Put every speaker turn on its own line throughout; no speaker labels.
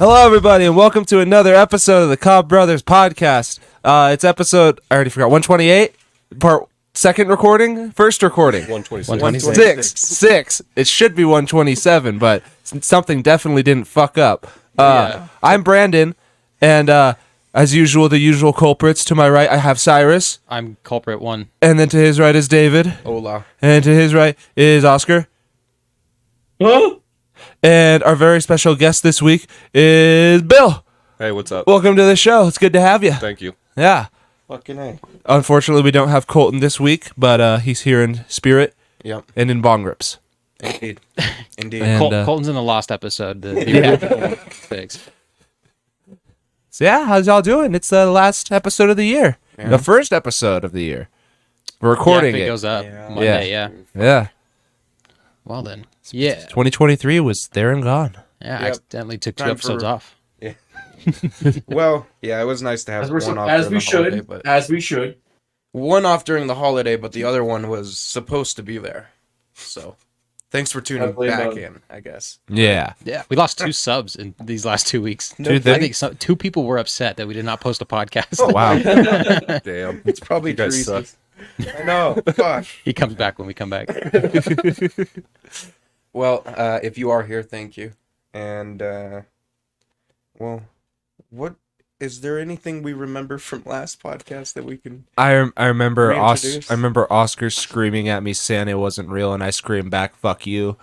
Hello, everybody, and welcome to another episode of the Cobb Brothers podcast. It's episode, I already forgot, 128? Second recording? First recording?
126.
Six. It should be 127, but something definitely didn't fuck up. I'm Brandon, and as usual, the usual culprits. To my right, I have Cyrus.
I'm culprit one.
And then to his right is David.
Hola.
And to his right is Oscar.
Hello?
And our very special guest this week is Bill.
Hey, what's up?
Welcome to the show. It's good to have you.
Thank you.
Yeah.
Fucking A.
Unfortunately, we don't have Colton this week, but he's here in spirit
Yep.
and in bong rips.
Indeed. Indeed.
And,
Colton's in the lost episode. The Thanks.
So yeah, how's y'all doing? It's the last episode of the year.
Yeah.
The first episode of the year. We're recording
If it
it.
goes up
Yeah.
Monday, yeah.
Yeah.
Well then. Yeah.
2023 was there and gone.
Yeah, I
Yep.
accidentally took two
Time
episodes
for-
off.
Well, yeah, it was nice to have one off
as
during
we
the holiday,
should,
but
as we should.
one off during the holiday, but the other one was supposed to be there. So, thanks for tuning
Definitely
back
not.
in, I guess.
Yeah.
Yeah. We lost 2 subs in these last 2 weeks.
Dude,
I think 2 people were upset that we did not post a podcast.
Oh, wow.
Damn.
It's probably
You guys
Teresa's.
suck.
I know. Fuck.
He comes back when we come back.
Well, if you are here, thank you. And well, what is there anything we remember from last podcast that we can?
I remember
Reintroduce?
I remember Oscar screaming at me Santa wasn't real, and I screamed back, "Fuck you."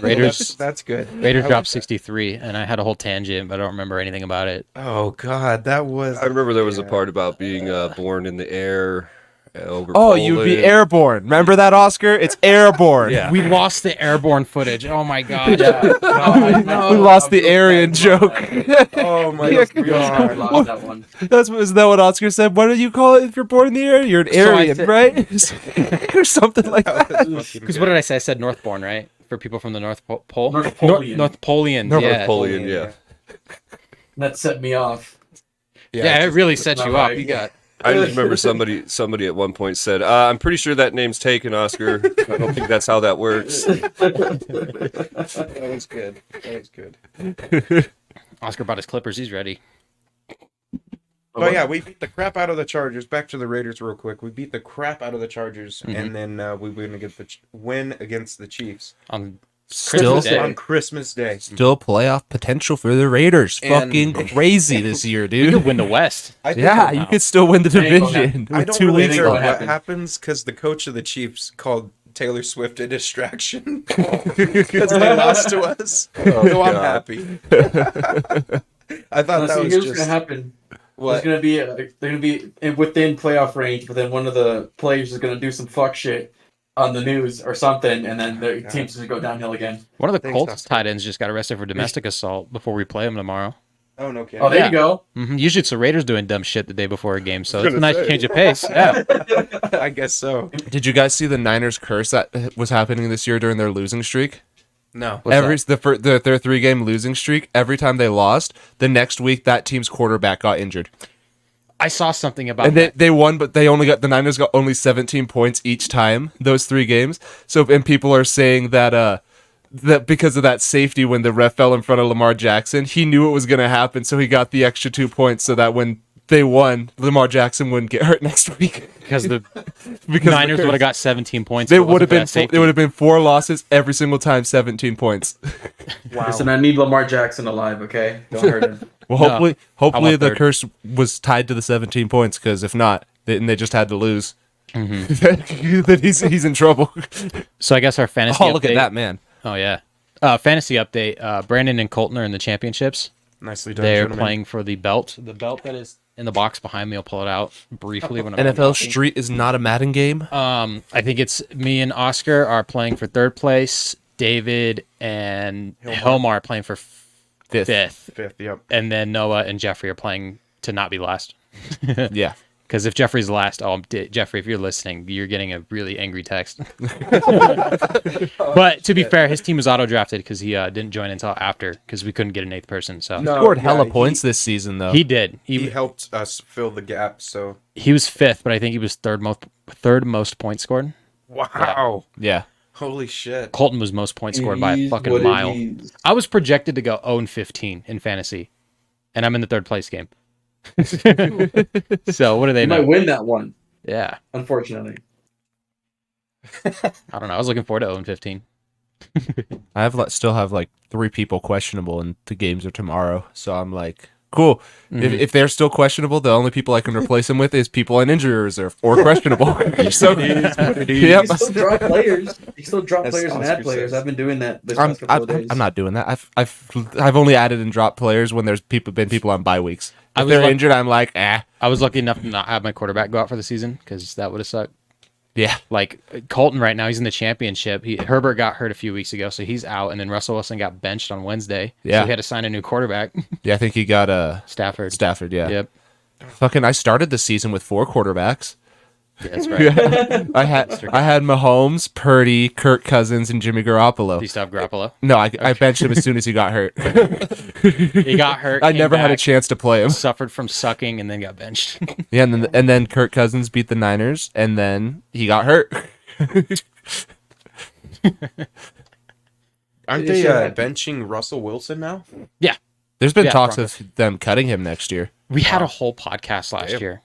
Raiders
That's good.
Raiders
I
dropped
like
63 and I had a whole tangent, but I don't remember anything about it.
that. Oh God, that was.
I remember there was a
Yeah.
part about being born in the air over
Oh, you'd be
Poland.
airborne. Remember that, Oscar? It's airborne.
Yeah.
We lost the airborne footage. Oh my god.
We lost the Aryan joke.
Oh my
We
God.
lost that one.
Isn't that what Oscar said? What do you call it if you're born in the air? You're an
So I
Aryan,
said-
right? Or something like that.
Because what did I say? I said Northbourne, right? For people from the North Pole?
Northpolian.
Northpolians, yeah.
Napoleon, yeah.
That set me off.
Yeah, it really set you
not
up.
right.
You got
I just remember somebody at one point said, "I'm pretty sure that name's taken, Oscar. I don't think that's how that works."
That was good. That was good.
Oscar bought his clippers. He's ready.
But yeah, we beat the crap out of the Chargers. Back to the Raiders real quick. We beat the crap out of the Chargers, and then we win against win against the Chiefs
On
Still,
Christmas Day.
on Christmas Day.
still playoff potential for the Raiders.
And-
Fucking crazy this year,
You
dude.
could win the West.
I think
Yeah, you could still win the
Ain't gonna
division
I
with
don't
2
really
weeks
care
gonna
what
left.
happens because the coach of the Chiefs called Taylor Swift a distraction because they lost to us. So I'm
God.
happy. I thought that was
here's what's
just
gonna happen.
what.
There's gonna be they're gonna be within playoff range, but then one of the players is gonna do some fuck shit on the news or something, and then their team's gonna go downhill again.
One of the
Thanks,
Colts
Oscar.
tight ends just got arrested for domestic assault before we play him tomorrow.
Oh no, kidding.
Oh, there
Yeah.
you go.
Usually it's the Raiders doing dumb shit the day before a game, so it's a
gonna
nice
say.
change of pace. Yeah.
I guess so.
Did you guys see the Niners curse that was happening this year during their losing streak?
No.
What's
Their 3-game losing streak, every time they lost, the next week that team's quarterback got injured.
I saw something about
And
that.
they won, but the Niners got only 17 points each time, those 3 games. So, and people are saying that that because of that safety when the ref fell in front of Lamar Jackson, he knew it was going to happen, so he got the extra 2 points so that when they won, Lamar Jackson wouldn't get hurt next week.
because the
Because
Niners would have got 17 points.
they
if it
would have
wasn't for
been
that safety.
it would have been 4 losses every single time, 17 points.
Wow.
Listen, I need Lamar Jackson alive. Okay, don't hurt him.
Well,
No,
hopefully
want
the
third.
curse was tied to the 17 points, because if not, they just had to lose.
Mm-hmm.
Then he's in trouble.
So I guess our fantasy.
Oh, look at
update-
that, man!
Oh yeah. Fantasy update. Brandon and Colton are in the championships.
Nicely done.
They're
gentlemen.
playing for the belt. The belt that is in the box behind me. I'll pull it out briefly when I'm
NFL
talking.
Street is not a Madden game.
I think it's me and Oscar are playing for 3rd place. David and Hilmar are playing for 5th.
Fifth. Yep.
And then Noah and Jeffrey are playing to not be last.
Yeah.
Because if Jeffrey's last, Jeffrey, if you're listening, you're getting a really angry text. But to be fair, his team was auto drafted because he didn't join until after because we couldn't get an 8th person. So
No,
Scored hella
yeah,
points this season, though.
he did.
He
He
helped us fill the gap. So
he was 5th, but I think he was third most points scored.
wow.
Yeah.
Holy shit.
Colton was most points scored by a
It
fucking
is what
mile.
it is.
I was projected to go 0-15 in fantasy, and I'm in the third place game. So what do they
You
know?
might win that one,
Yeah,
unfortunately.
I don't know. I was looking forward to 0-15.
I still have like 3 people questionable, and the games are tomorrow. So I'm like, cool. If they're still questionable, the only people I can replace them with is people on injury reserve or questionable. So
Yep.
You can still drop players. You can still drop
As
players and
Oscar
add players.
says.
I've been doing that this
I'm,
past couple of days.
I'm not doing that. I've only added and dropped players when there's been people on bye weeks.
I
If
was
they're
like-
injured, I'm like, eh.
I was lucky enough to not have my quarterback go out for the season because that would have sucked.
Yeah.
Like Colton right now, he's in the championship. Herbert got hurt a few weeks ago, so he's out. And then Russell Wilson got benched on Wednesday.
Yeah.
So he had to sign a new quarterback.
Yeah, I think he got
Stafford.
Stafford, yeah.
Yep.
Fucking I started the season with 4 quarterbacks.
Yeah, that's right.
I had Mahomes, Purdy, Kirk Cousins, and Jimmy Garoppolo.
Do you still have Garoppolo?
No, I benched him as soon as he got hurt.
He got hurt.
I
came
never had a
back,
chance to play him.
Suffered from sucking and then got benched.
Yeah, and then Kirk Cousins beat the Niners, and then he got hurt.
Aren't
It
they
should happen.
benching Russell Wilson now?
Yeah.
There's been
Yeah,
talks
Broncos.
of them cutting him next year.
We had a whole podcast last year,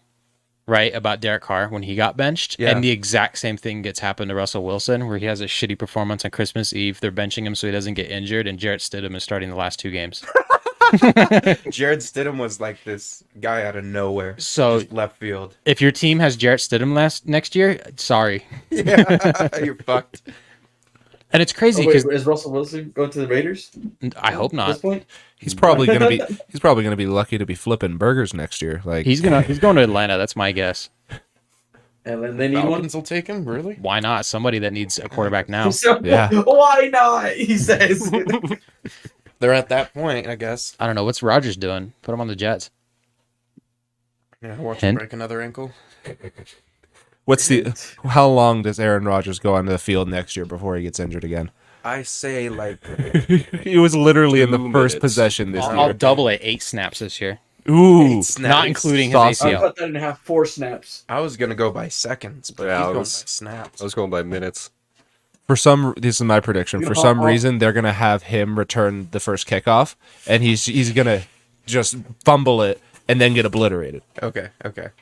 right, about Derek Carr when he got benched.
Yeah.
And the exact same thing gets happened to Russell Wilson, where he has a shitty performance on Christmas Eve. They're benching him so he doesn't get injured, and Jarrett Stidham is starting the last 2 games.
Jared Stidham was like this guy out of nowhere.
So
Just left field.
if your team has Jarrett Stidham next year, sorry.
Yeah, you're fucked.
And it's crazy
Oh, wait,
because
is Russell Wilson going to the Raiders
I hope
at this
not.
point?
He's probably gonna be lucky to be flipping burgers next year. Like
He's going to Atlanta. That's my guess.
And then they need one.
Falcons will take him, really?
Why not? Somebody that needs a quarterback now.
So,
Yeah.
Why not? He says.
They're at that point, I guess.
I don't know. What's Rodgers doing? Put him on the Jets.
Yeah, watch
Hint?
him break another ankle.
how long does Aaron Rodgers go onto the field next year before he gets injured again?
I say like
He was literally in the
2
first
minutes.
possession this
I'll
year.
double it 8 snaps this year,
Ooh,
not including his
Sauce.
I
ACL.
cut that in half. 4 snaps.
I was gonna go by seconds, but
Yeah,
he's
I
going
was-
by snaps.
I was going by minutes.
this is my prediction. For some reason, they're gonna have him return the first kickoff, and he's gonna just fumble it and then get obliterated.
Okay.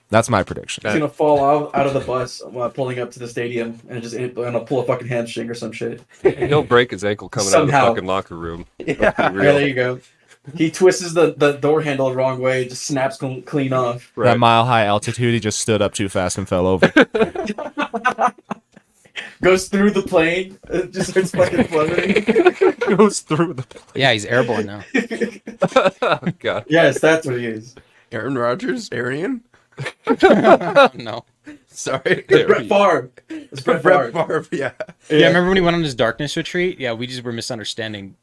That's my prediction.
He's gonna fall out of the bus while pulling up to the stadium and just pull a fucking hamstring or some shit.
He'll break his ankle coming out of
Somehow.
the fucking locker room.
Yeah.
Yeah, there you go. He twists the door handle the wrong way, just snaps clean off.
That mile high altitude, he just stood up too fast and fell over.
Goes through the plane, just starts fucking plummeting.
Goes through the.
Yeah, he's airborne now.
Oh, God.
Yes, that's what he is.
Aaron Rodgers, Arian.
No.
Sorry,
It's Brett Favre. It's Brett Favre.
Brett Favre. Yeah.
Yeah, remember when he went on his darkness retreat? Yeah, we just were misunderstanding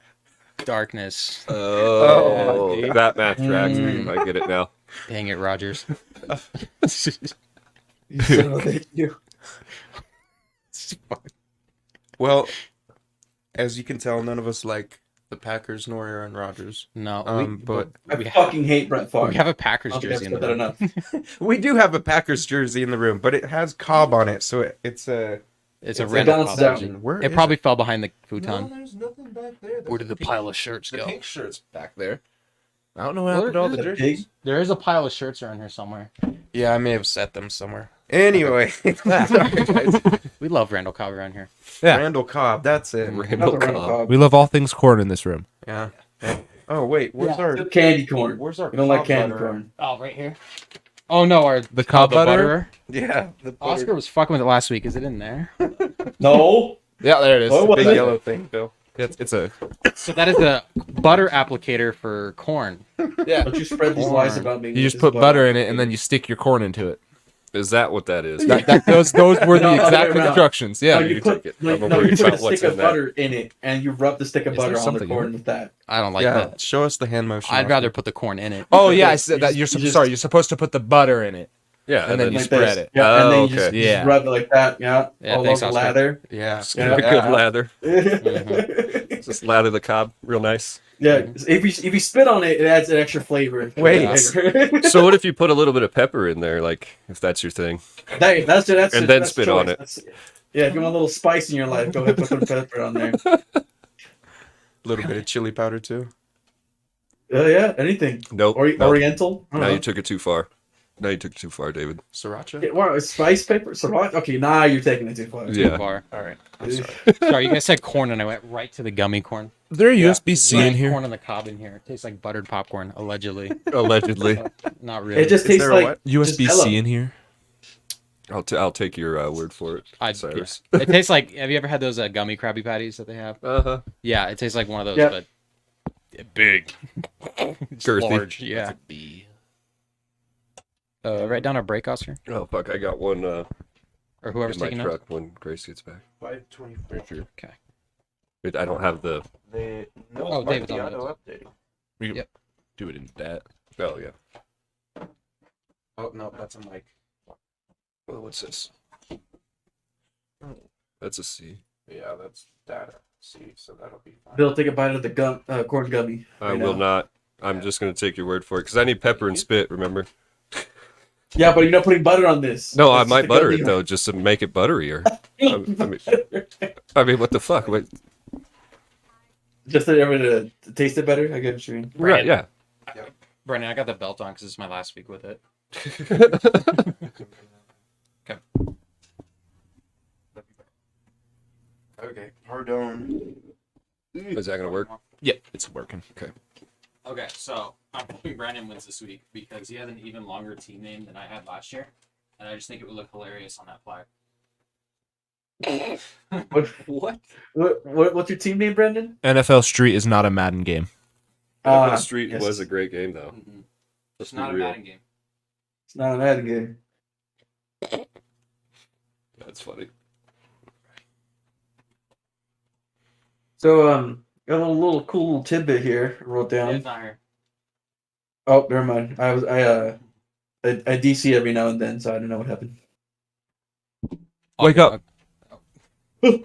darkness.
Oh,
Yeah, dude.
that math tracks. I get it now.
Dang it, Rogers.
You son of a bitch, you.
Well, as you can tell, none of us like the Packers nor Aaron Rodgers.
No,
But
I
we
fucking hate Brett Favre.
we have a Packers
I don't think
jersey
I've
in the
said that
room.
enough.
we do have a Packers jersey in the room, but it has Cobb on it, so it's a.
It's a
It
rental
balances out.
jersey.
Where
It
is
probably fell behind the futon.
there's nothing back there.
Where did the pile of shirts go?
shirts back there. I don't know what
Where
happened to all
is
the
it?
jerseys.
There is a pile of shirts around here somewhere.
Yeah, I may have set them somewhere. Anyway,
We love Randall Cobb around here.
Yeah.
Randall Cobb, that's it.
Randall
Another Randall
Cobb.
Cobb.
We love all things corn in this room.
Yeah. Oh wait, where's
Yeah,
our?
candy corn?
Where's our?
We don't like
Cobb
candy
butter?
corn.
Oh, right here. Oh no, our
The Cobb butter?
butterer.
Yeah, the butter.
Oscar was fucking with it last week. Is it in there?
No.
Yeah, there it is.
Oh, what
Big
was it?
yellow thing, Bill.
It's a
So that is the butter applicator for corn.
yeah.
Don't you spread these lies about me.
You just put butter in it and then you stick your corn into it.
Is that what that is?
Those were the
No, other
exact
way around.
instructions. Yeah.
No, you
you
put,
take it.
like,
I'm
no,
worried
you put a
about what's
stick of
in that.
butter in it, and you rub the stick of
Is there
butter on the
something in
corn
it?
with that.
I don't like
Yeah,
that.
show us the hand motion.
I'd
Oscar.
rather put the corn in it.
Oh yeah, I said that.
You just-
Sorry. You're supposed to put the butter in it.
Yeah,
And then you
Like
spread
this.
it.
Yeah, and then
Oh,
you just,
okay.
you
Yeah.
just rub it like that. Yeah,
Yeah,
all
thanks,
over the
Oscar.
lather.
Yeah.
Yeah.
a good lather.
Yeah.
Just lather the cob real nice.
If you spit on it, it adds an extra flavor.
Wait.
So what if you put a little bit of pepper in there, like if that's your thing?
that's
And then spit on it.
Yeah, if you want a little spice in your life, go ahead and put some pepper on there.
A little bit of chili powder too.
Yeah, anything.
Nope.
Oriental. I don't
Now
know.
you took it too far. Now you took it too far, David.
Sriracha.
Yeah, wow, spice pepper. Sriracha. Okay, nah, you're taking it too far.
Yeah.
Bar.
All right. I'm sorry.
Sorry, you guys said corn, and I went right to the gummy corn.
Is there a
Yeah.
USB-C
Right,
in here?
corn on the cob in here. It tastes like buttered popcorn, allegedly.
Allegedly.
Not really.
It just
Is
tastes
there a
like
what?
just
USB-C
Jello.
in here?
I'll take your word for it,
Yeah.
Cyrus.
It tastes like. Have you ever had those gummy Krabby Patties that they have?
Uh-huh.
Yeah, it tastes like one of those,
Yep.
but big, It's
Girthy.
large. Yeah. Write down our break, Oscar,
Oh, fuck. I got one
or whoever's
in my
taking notes.
truck when Grace gets back.
524.
Okay.
I don't have the...
They no
Oh, David's on the
auto update.
We can
Yep.
do it in that.
Oh, yeah.
Oh no, that's a mic.
Well, what's this? That's a C.
Yeah, that's data. See, so that'll be fine.
Bill, take a bite of the corn gummy.
I
right
will
now.
not. I'm just going to take your word for it, because I need pepper and spit, remember?
Yeah, but you're not putting butter on this.
No, I
It's just
might
a
butter
gummy.
it, though, just to make it butterier. I mean, what the fuck? Wait,
Just to ever to taste it better. I get what you mean.
right, yeah.
Brandon, I got the belt on because it's my last week with it.
Okay, pardon.
Is that going to work?
Yep, it's working.
Okay, so I'm hoping Brandon wins this week because he has an even longer team name than I had last year, and I just think it would look hilarious on that flag.
What's your team name, Brendan?
NFL Street is not a Madden game.
NFL Street
yes.
was a great game, though.
It's
Let's be
not a
real.
Madden game.
It's not a Madden game.
That's funny.
So got a little cool little tidbit here. I wrote down.
It's not here.
Oh, never mind. I DC every now and then, so I don't know what happened.
Wake up.
We're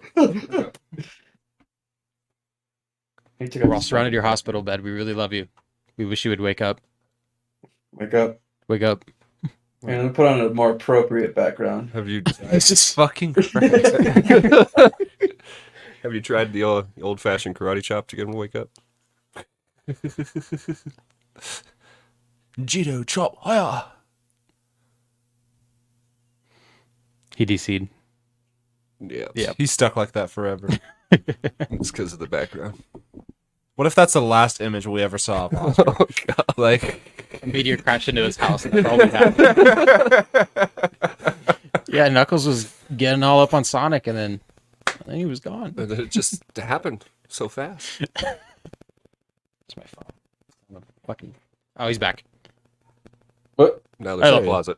all surrounded your hospital bed. We really love you. We wish you would wake up.
Wake up.
Wake up.
And I'm gonna put on a more appropriate background.
Have you
This is fucking Christ.
have you tried the old-fashioned karate chop to get him to wake up?
Judo chop higher.
He DC'd.
Yeah.
Yeah.
He's stuck like that forever.
It's because of the background.
What if that's the last image we ever saw of Oscar?
Oh, God.
Like,
A meteor crashed into his house and that's all we had. Yeah, Knuckles was getting all up on Sonic and then he was gone.
And then it just happened so fast.
It's my phone. I'm a fucking... Oh, he's back.
What?
Now there's
Oh,
a
yeah.
closet.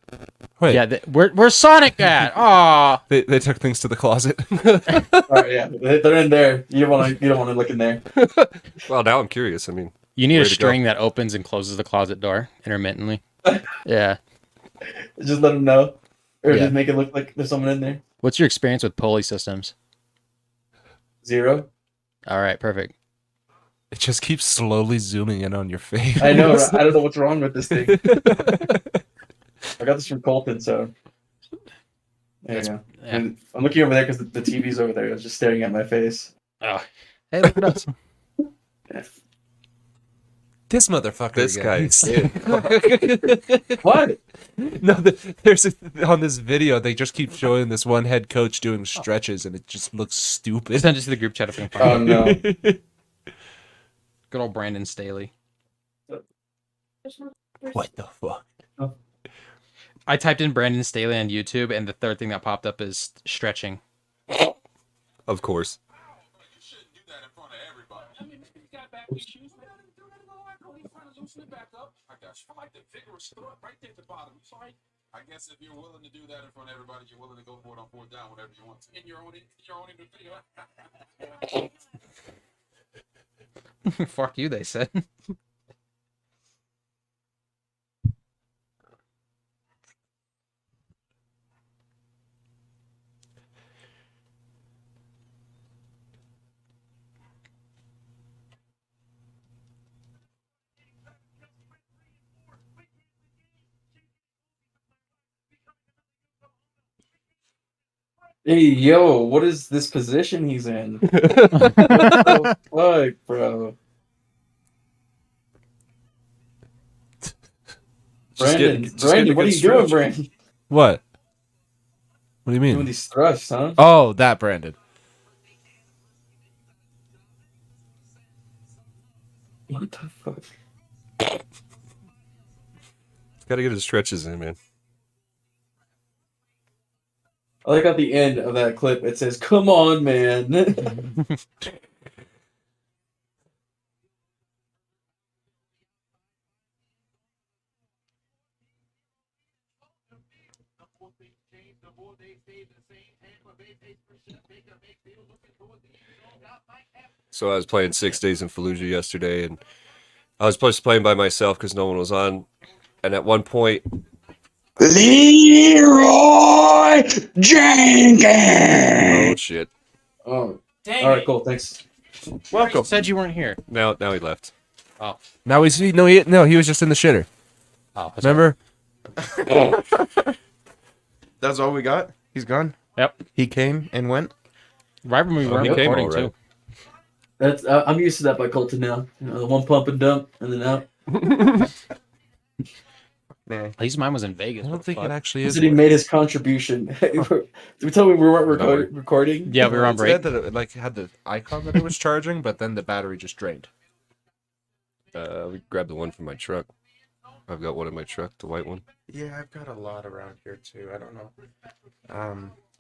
wait,
Yeah, where's Sonic at? Aw.
they took things to the closet.
All right, yeah, they're in there. You don't want to look in there.
Well, now I'm curious. I mean,
You need a
Way to go.
string that opens and closes the closet door intermittently. Yeah.
Just let them know, or
Yeah.
just make it look like there's someone in there.
What's your experience with pulley systems?
0.
All right, perfect.
It just keeps slowly zooming in on your face.
I know. Right? I don't know what's wrong with this thing. I got this from Colton, so there you go.
Yeah.
And I'm looking over there because the TV's over there. It's just staring at my face.
Oh. Hey, look at us.
Yeah.
This motherfucker.
this guy
again.
is
What?
No, on this video, they just keep showing this one head coach doing stretches, and it just looks stupid.
Send it to the group chat if you can
Oh
find it.
no!
Good old Brandon Staley.
What the fuck?
I typed in Brandon Staley on YouTube, and the third thing that popped up is stretching.
of course.
You shouldn't do that in front of everybody. I mean, maybe you got back issues. Maybe I didn't do nothing wrong. I go, he's trying to loosen it back up. I got you. I like the vigorous throw right there at the bottom. Sorry. I guess if you're willing to do that in front of everybody, you're willing to go for it on 4th down, whatever you want. In your own video.
Fuck you, they said.
Hey, yo, what is this position he's in? What the fuck, bro? Brandon, Brandon, what are you doing, Brandon?
What? What do you
Doing
mean?
these thrusts, huh?
Oh, that Brandon.
What the fuck?
Got to get his stretches in, man.
I like at the end of that clip, it says, "Come on, man."
So I was playing 6 Days in Fallujah yesterday, and I was supposed to play by myself because no one was on. And at one point,
Leroy Jenkins.
oh shit!
Oh,
Dang
all right,
it.
cool, thanks.
Welcome.
Said you weren't here.
Now he left.
Oh.
Now he's he was just in the shitter.
Oh, that's
Remember?
That's all we got. He's gone.
Yep.
He came and went.
Right when we
Oh,
weren't
he came
recording,
all right.
too.
That's I'm used to that by Colton now. You know, the one pump and dump, and then out.
Nah.
At least mine was in Vegas.
I
What
don't
the
think
fuck?
it actually
He
is.
said he made his contribution. Did we tell me we weren't recording?
Yeah, we were on
It
break.
said that it like had the icon that it was charging, but then the battery just drained.
We grabbed the one from my truck. I've got one in my truck, the white one.
Yeah, I've got a lot around here too. I don't know.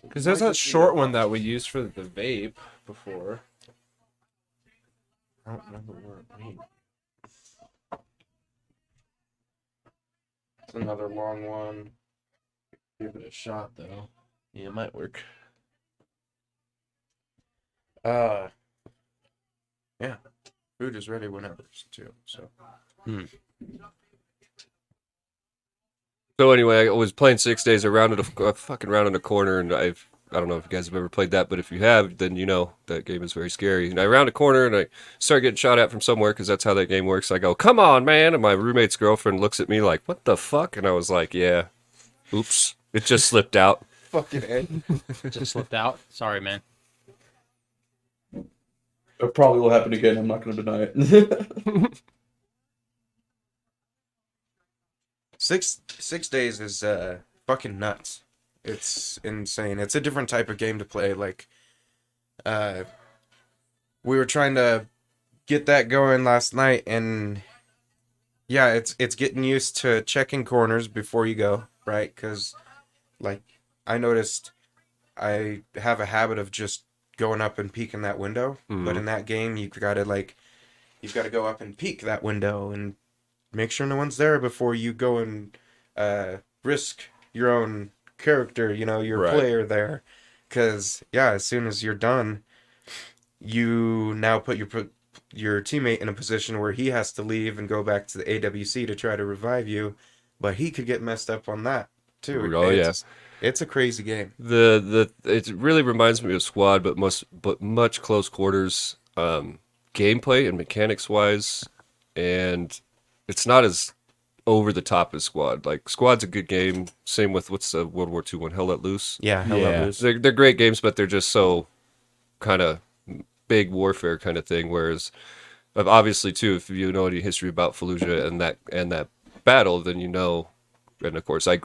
Because there's that short one that we used for the vape before.
I don't remember where it went. It's another long one.
Give it a shot though. Yeah, it might work.
Yeah. Food is ready whenever too. So.
So anyway, I was playing 6 Days. I rounded a fucking rounded a corner, and I don't know if you guys have ever played that, but if you have, then you know that game is very scary. And I round a corner, and I start getting shot at from somewhere because that's how that game works. I go, "Come on, man!" And my roommate's girlfriend looks at me like, "What the fuck?" And I was like, "Yeah, oops, it just slipped out."
Fucking Ed.
Just slipped out. Sorry, man.
It probably will happen again. I'm not going to deny it.
6 days is fucking nuts. It's insane. It's a different type of game to play. Like, we were trying to get that going last night, and yeah, it's getting used to checking corners before you go, right? Because, like, I noticed I have a habit of just going up and peeking that window, but in that game, you've got to go up and peek that window and make sure no one's there before you go and risk your own character, your
Right.
player there. Because, yeah, as soon as you're done, you now put your teammate in a position where he has to leave and go back to the AWC to try to revive you, but he could get messed up on that, too.
Oh, yeah.
It's a crazy game.
It really reminds me of Squad, but much close quarters gameplay and mechanics wise, and it's not as over the top as Squad. Like Squad's a good game. Same with what's the World War II one, Hell Let Loose.
Yeah, Hell Let Loose.
They're great games, but they're just so kind of big warfare kind of thing. Whereas, obviously, too, if you know any history about Fallujah and that battle, then you know. And of course, I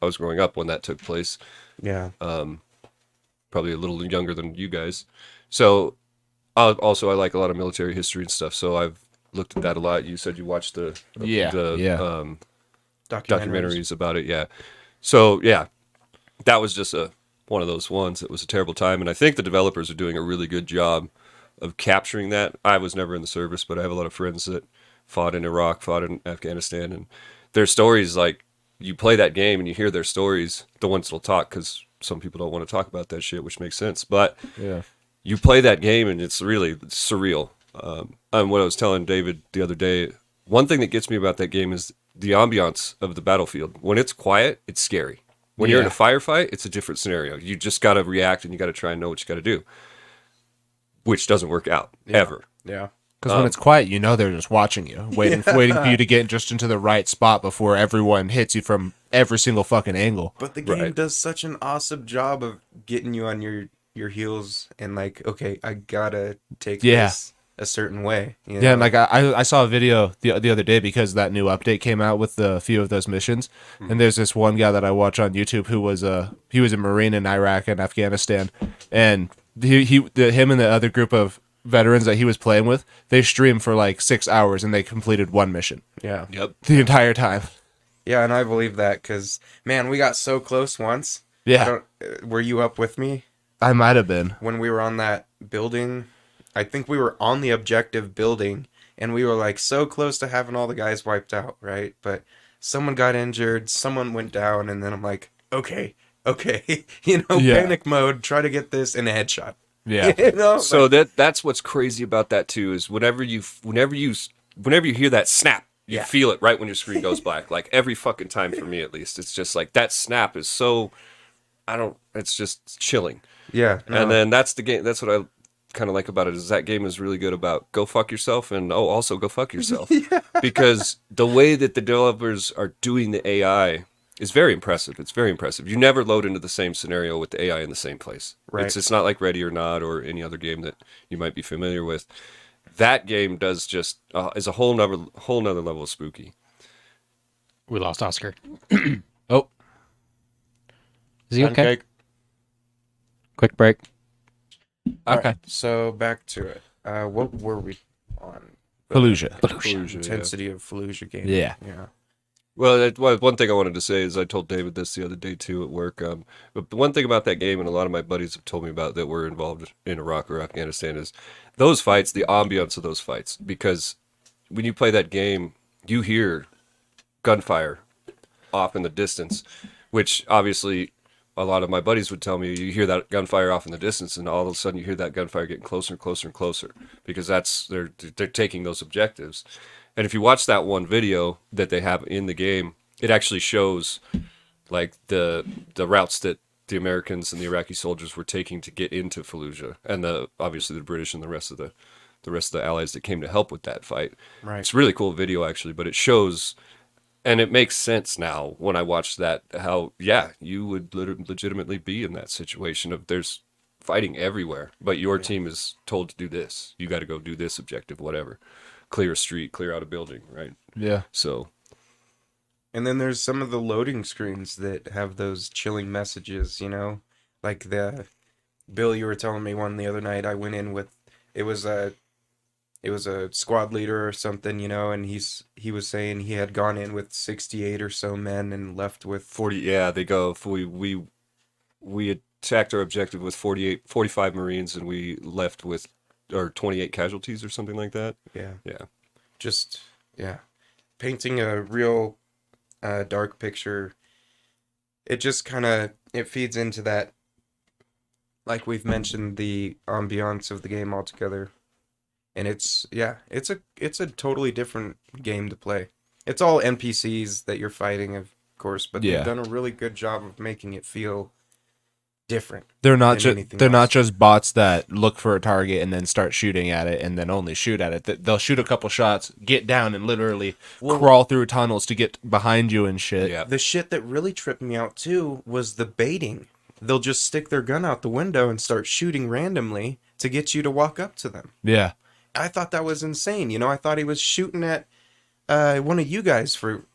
was growing up when that took place.
Yeah.
Probably a little younger than you guys. So, I like a lot of military history and stuff. So I've looked at that a lot. You said you watched the documentaries about it. Yeah. So yeah, that was just one of those ones. It was a terrible time, and I think the developers are doing a really good job of capturing that. I was never in the service, but I have a lot of friends that fought in Iraq, fought in Afghanistan, and their stories, like, you play that game and you hear their stories, the ones that'll talk, because some people don't want to talk about that shit, which makes sense. But
Yeah.
you play that game and it's really surreal. And what I was telling David the other day, one thing that gets me about that game is the ambiance of the battlefield. When it's quiet, it's scary. When you're in a firefight, it's a different scenario. You just got to react and you got to try and know what you got to do, which doesn't work out ever.
Yeah.
Because when it's quiet, you know they're just watching you, waiting for you to get just into the right spot before everyone hits you from every single fucking angle.
But the game
Right.
does such an awesome job of getting you on your heels and like, okay, I gotta take this a certain way. You
Yeah,
know?
and like I saw a video the other day because that new update came out with a few of those missions, and there's this one guy that I watch on YouTube who was a Marine in Iraq and Afghanistan, and him and the other group of veterans that he was playing with, they streamed for like 6 hours and they completed one mission
yeah.
Yep.
the entire time.
Yeah, and I believe that because, man, we got so close once.
Yeah,
Were you up with me
I might have been.
when we were on that building? I think we were on the objective building, and we were like so close to having all the guys wiped out, right? But someone got injured, someone went down, and then I'm like, okay,
Yeah.
panic mode, try to get this in a headshot.
Yeah,
You know?
So that's what's crazy about that too is whenever you hear that snap, you
Yeah.
feel it right when your screen goes black. Like every fucking time for me at least, it's just like that snap is so it's just chilling.
Yeah.
And then that's the game. That's what I kind of like about it is that game is really good about go fuck yourself and also go fuck yourself because the way that the developers are doing the AI is very impressive. It's very impressive. You never load into the same scenario with the AI in the same place.
Right.
It's not like Ready or Not or any other game that you might be familiar with. That game does just is a whole nother level of spooky.
We lost Oscar.
Oh,
Is he okay?
Pancake.
Quick break.
All
okay.
right, so back to it. What were we on?
Fallujah.
Fallujah, yeah.
Intensity of Fallujah game.
Yeah.
Yeah.
Well, one thing I wanted to say is I told David this the other day too at work. But the one thing about that game, and a lot of my buddies have told me about that were involved in Iraq or Afghanistan, is those fights, the ambiance of those fights. Because when you play that game, you hear gunfire off in the distance, which obviously a lot of my buddies would tell me you hear that gunfire off in the distance, and all of a sudden you hear that gunfire getting closer and closer and closer because they're taking those objectives. And if you watch that one video that they have in the game, it actually shows like the routes that the Americans and the Iraqi soldiers were taking to get into Fallujah, and obviously the British and the rest of the allies that came to help with that fight.
Right.
It's a really cool video actually, but it shows, and it makes sense now when I watch that how you would legitimately be in that situation of there's fighting everywhere, but your team is told to do this. You got to go do this objective, whatever. Clear a street, clear out a building, right?
Yeah.
So,
And then there's some of the loading screens that have those chilling messages, like the Bill you were telling me one the other night. I went in with it was a squad leader or something, and he was saying he had gone in with 68 or so men and left with
40, yeah, they go, we attacked our objective with 45 Marines and we left with, or 28 casualties or something like that.
yeah.
Yeah.
Painting a real dark picture. It just it feeds into that, like we've mentioned, the ambiance of the game altogether. And it's a totally different game to play. It's all NPCs that you're fighting, of course, but
Yeah.
they've done a really good job of making it feel different.
They're not
than
just
anything
they're not
else.
just bots that look for a target and then start shooting at it and then only shoot at it. They'll shoot a couple shots, get down, and literally crawl through tunnels to get behind you and shit.
Yeah.
The shit that really tripped me out too was the baiting. They'll just stick their gun out the window and start shooting randomly to get you to walk up to them.
Yeah.
I thought that was insane. I thought he was shooting at one of you guys for,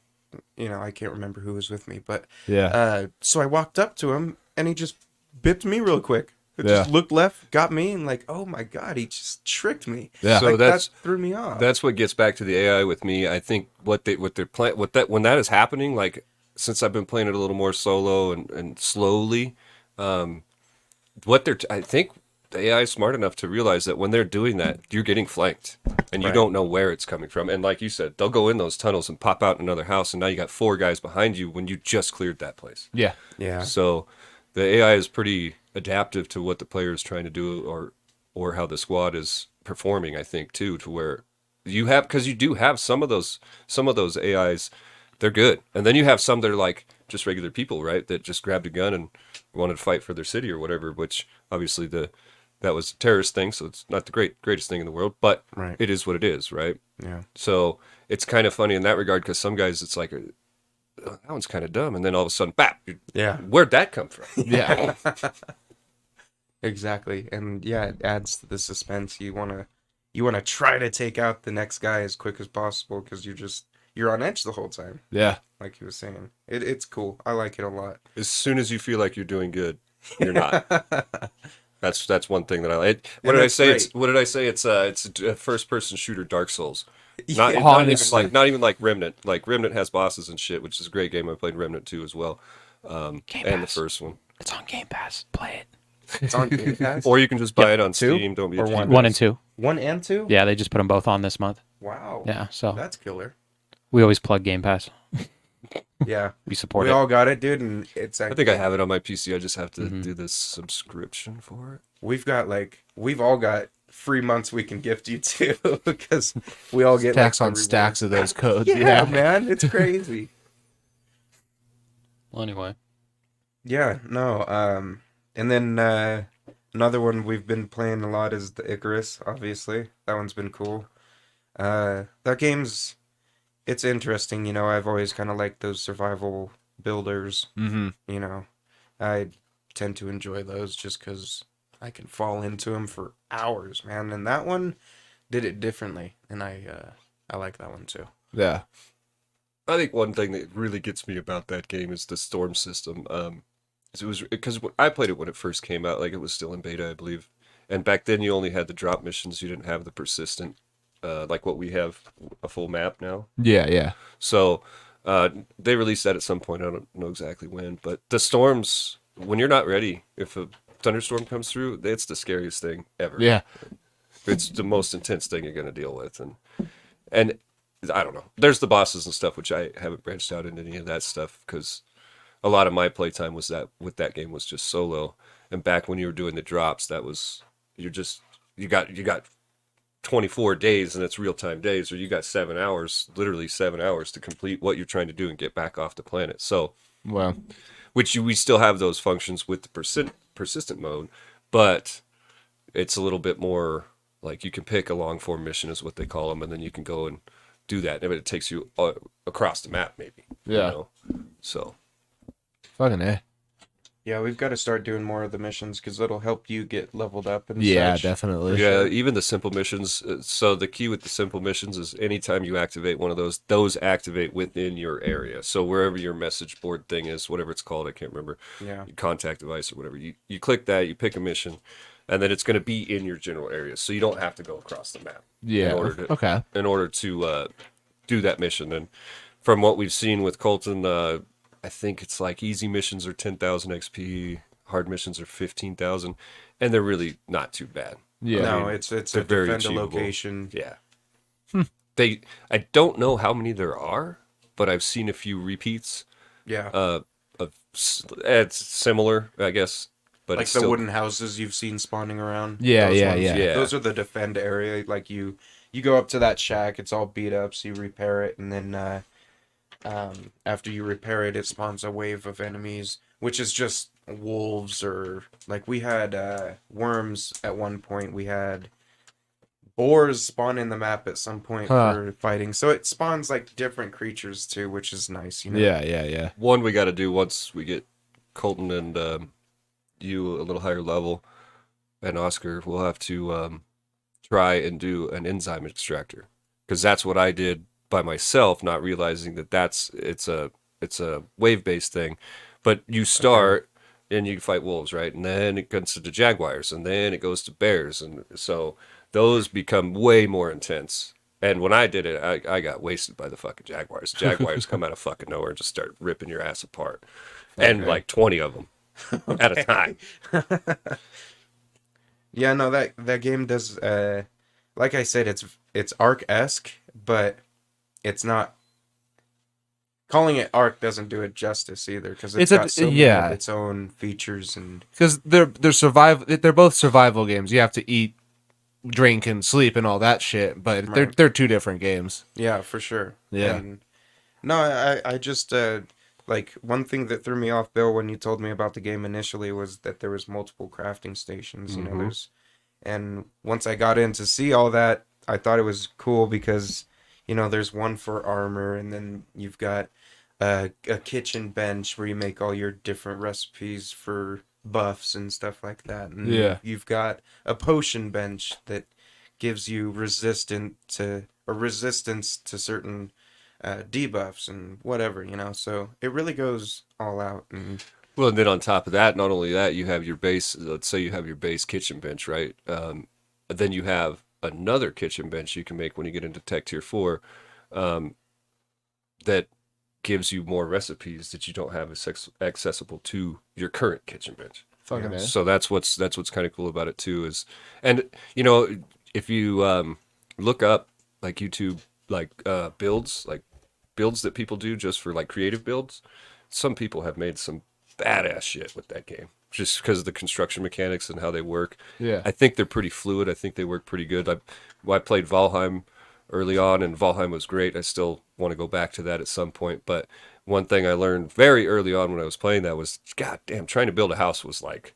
I can't remember who was with me, but
Yeah.
so I walked up to him and he just bipped me real quick. It
Yeah.
just looked left, got me, and like, oh my god, he just tricked me.
Yeah.
So
Like,
that's-
that threw me off.
That's what gets back to the AI with me. I think when that is happening, like since I've been playing it a little more solo and slowly, I think the AI is smart enough to realize that when they're doing that, you're getting flanked and you
Right.
don't know where it's coming from. And like you said, they'll go in those tunnels and pop out in another house, and now you got 4 guys behind you when you just cleared that place.
Yeah.
Yeah.
So the AI is pretty adaptive to what the player is trying to do or how the squad is performing, I think, too, to where because you do have some of those AIs, they're good. And then you have some that are like just regular people, right? That just grabbed a gun and wanted to fight for their city or whatever, which obviously the That was a terrorist thing, so it's not the greatest thing in the world, but
Right.
it is what it is, right?
Yeah.
So it's kind of funny in that regard because some guys, it's like, "Oh, that one's kind of dumb," and then all of a sudden, bap!
Yeah.
Where'd that come from?
Yeah.
Exactly. And yeah, it adds to the suspense. You wanna try to take out the next guy as quick as possible because you're on edge the whole time,
Yeah.
like he was saying. It's cool. I like it a lot.
As soon as you feel like you're doing good, you're not. That's one thing that I like. What
And
did I
that's
say?
great.
What did I say? It's a first person shooter, Dark Souls. Not,
Yeah.
not even like Remnant. Like Remnant has bosses and shit, which is a great game. I played Remnant 2 as well, and the
Pass.
first one.
It's on Game Pass. Play it.
It's on Game Pass.
Or you can just buy
Yep.
it on
Two?
Steam. Don't be a
Or
cheap
one?
1 and
ass.
2.
1 and 2?
Yeah, they just put them both on this month.
Wow.
Yeah, so
That's killer.
we always plug Game Pass.
Yeah.
We support
We
it.
all got it, dude, and it's
I think I have it on my PC. I just have to
Mhm.
do this subscription for it.
we've all got free months we can gift you too because we all get
Stacks
like,
on
the
stacks of those codes.
rewards.
Yeah.
Yeah, man, it's crazy.
Well, anyway.
Yeah, no. And then another one we've been playing a lot is the Icarus. Obviously, that one's been cool. That game's it's interesting. You know, I've always kind of liked those survival builders.
Mm-hmm.
You know, I tend to enjoy those just because I can fall into them for hours, man. And that one did it differently, and I like that one too.
Yeah.
I think one thing that really gets me about that game is the storm system. It was because I played it when it first came out, like it was still in beta, I believe. And back then, you only had the drop missions. You didn't have the persistent, like what we have, a full map now.
Yeah. Yeah.
So they released that at some point. I don't know exactly when, but the storms, when you're not ready, if a thunderstorm comes through, it's the scariest thing ever.
Yeah.
It's the most intense thing you're going to deal with, and I don't know. There's the bosses and stuff, which I haven't branched out into any of that stuff because a lot of my playtime was that with that game was just solo. And back when you were doing the drops, that was you got 24 days and it's real time days, or you got 7 hours, literally 7 hours to complete what you're trying to do and get back off the planet. So,
Well.
we still have those functions with the persistent mode, but it's a little bit more like you can pick a long form mission is what they call them, and then you can go and do that. And it takes you across the map, maybe.
Yeah.
You know? So
Fucking A.
Yeah, we've got to start doing more of the missions because it'll help you get leveled up and
Yeah,
such.
definitely.
yeah, even the simple missions. So the key with the simple missions is anytime you activate one of those activate within your area. So wherever your message board thing is, whatever it's called, I can't remember.
Yeah.
Your contact device or whatever. You click that, you pick a mission, and then it's going to be in your general area. So you don't have to go across the map.
Yeah. Okay.
In order to do that mission. And from what we've seen with Colton, I think it's like easy missions are 10,000 XP, hard missions are 15,000, and they're really not too bad.
Yeah.
No, it's
they're
a
very
defend a
achievable.
location.
Yeah. I don't know how many there are, but I've seen a few repeats.
Yeah.
It's similar, I guess, but
like
it's
the
still,
wooden houses you've seen spawning around.
Yeah,
Those
yeah,
ones.
yeah.
Yeah.
Those are the defend area. Like you go up to that shack, it's all beat up, so you repair it, and then after you repair it, it spawns a wave of enemies, which is just wolves or like we had worms at one point. We had boars spawn in the map at some point for fighting, so it spawns like different creatures too, which is nice. You know?
Yeah, yeah, yeah.
one we got to do once we get Colton and you a little higher level, and Oscar, we'll have to try and do an enzyme extractor, because that's what I did by myself, not realizing that it's a wave based thing. But you start and you fight wolves, right? And then it goes to the jaguars, and then it goes to bears, and so those become way more intense. And when I did it, I got wasted by the fucking jaguars. Jaguars come out of fucking nowhere and just start ripping your ass apart, and like 20 of them at a time.
Yeah, no, that game does. Like I said, it's Ark-esque, but it's not. Calling it Ark doesn't do it justice either, because it's got so many of its own features and.
Because they're both survival games. You have to eat, drink, and sleep and all that shit. But
Right.
they're two different games.
Yeah, for sure.
Yeah.
And, no, I just like one thing that threw me off, Bill, when you told me about the game initially was that there was multiple crafting stations. You know, And once I got in to see all that, I thought it was cool because, there's one for armor, and then you've got a kitchen bench where you make all your different recipes for buffs and stuff like that. And
Yeah.
you've got a potion bench that gives you resistance to certain debuffs and whatever, So it really goes all out. And
Well, and then on top of that, not only that, you have your base. Let's say you have your base kitchen bench, right? Then you have another kitchen bench you can make when you get into Tech Tier 4, that gives you more recipes that you don't have accessible to your current kitchen bench.
Fucking A.
So that's what's kind of cool about it too. And if you look up like YouTube builds that people do just for like creative builds, some people have made some badass shit with that game just because of the construction mechanics and how they work.
Yeah.
I think they're pretty fluid. I think they work pretty good. I played Valheim early on, and Valheim was great. I still want to go back to that at some point. But one thing I learned very early on when I was playing that was, goddamn, trying to build a house was like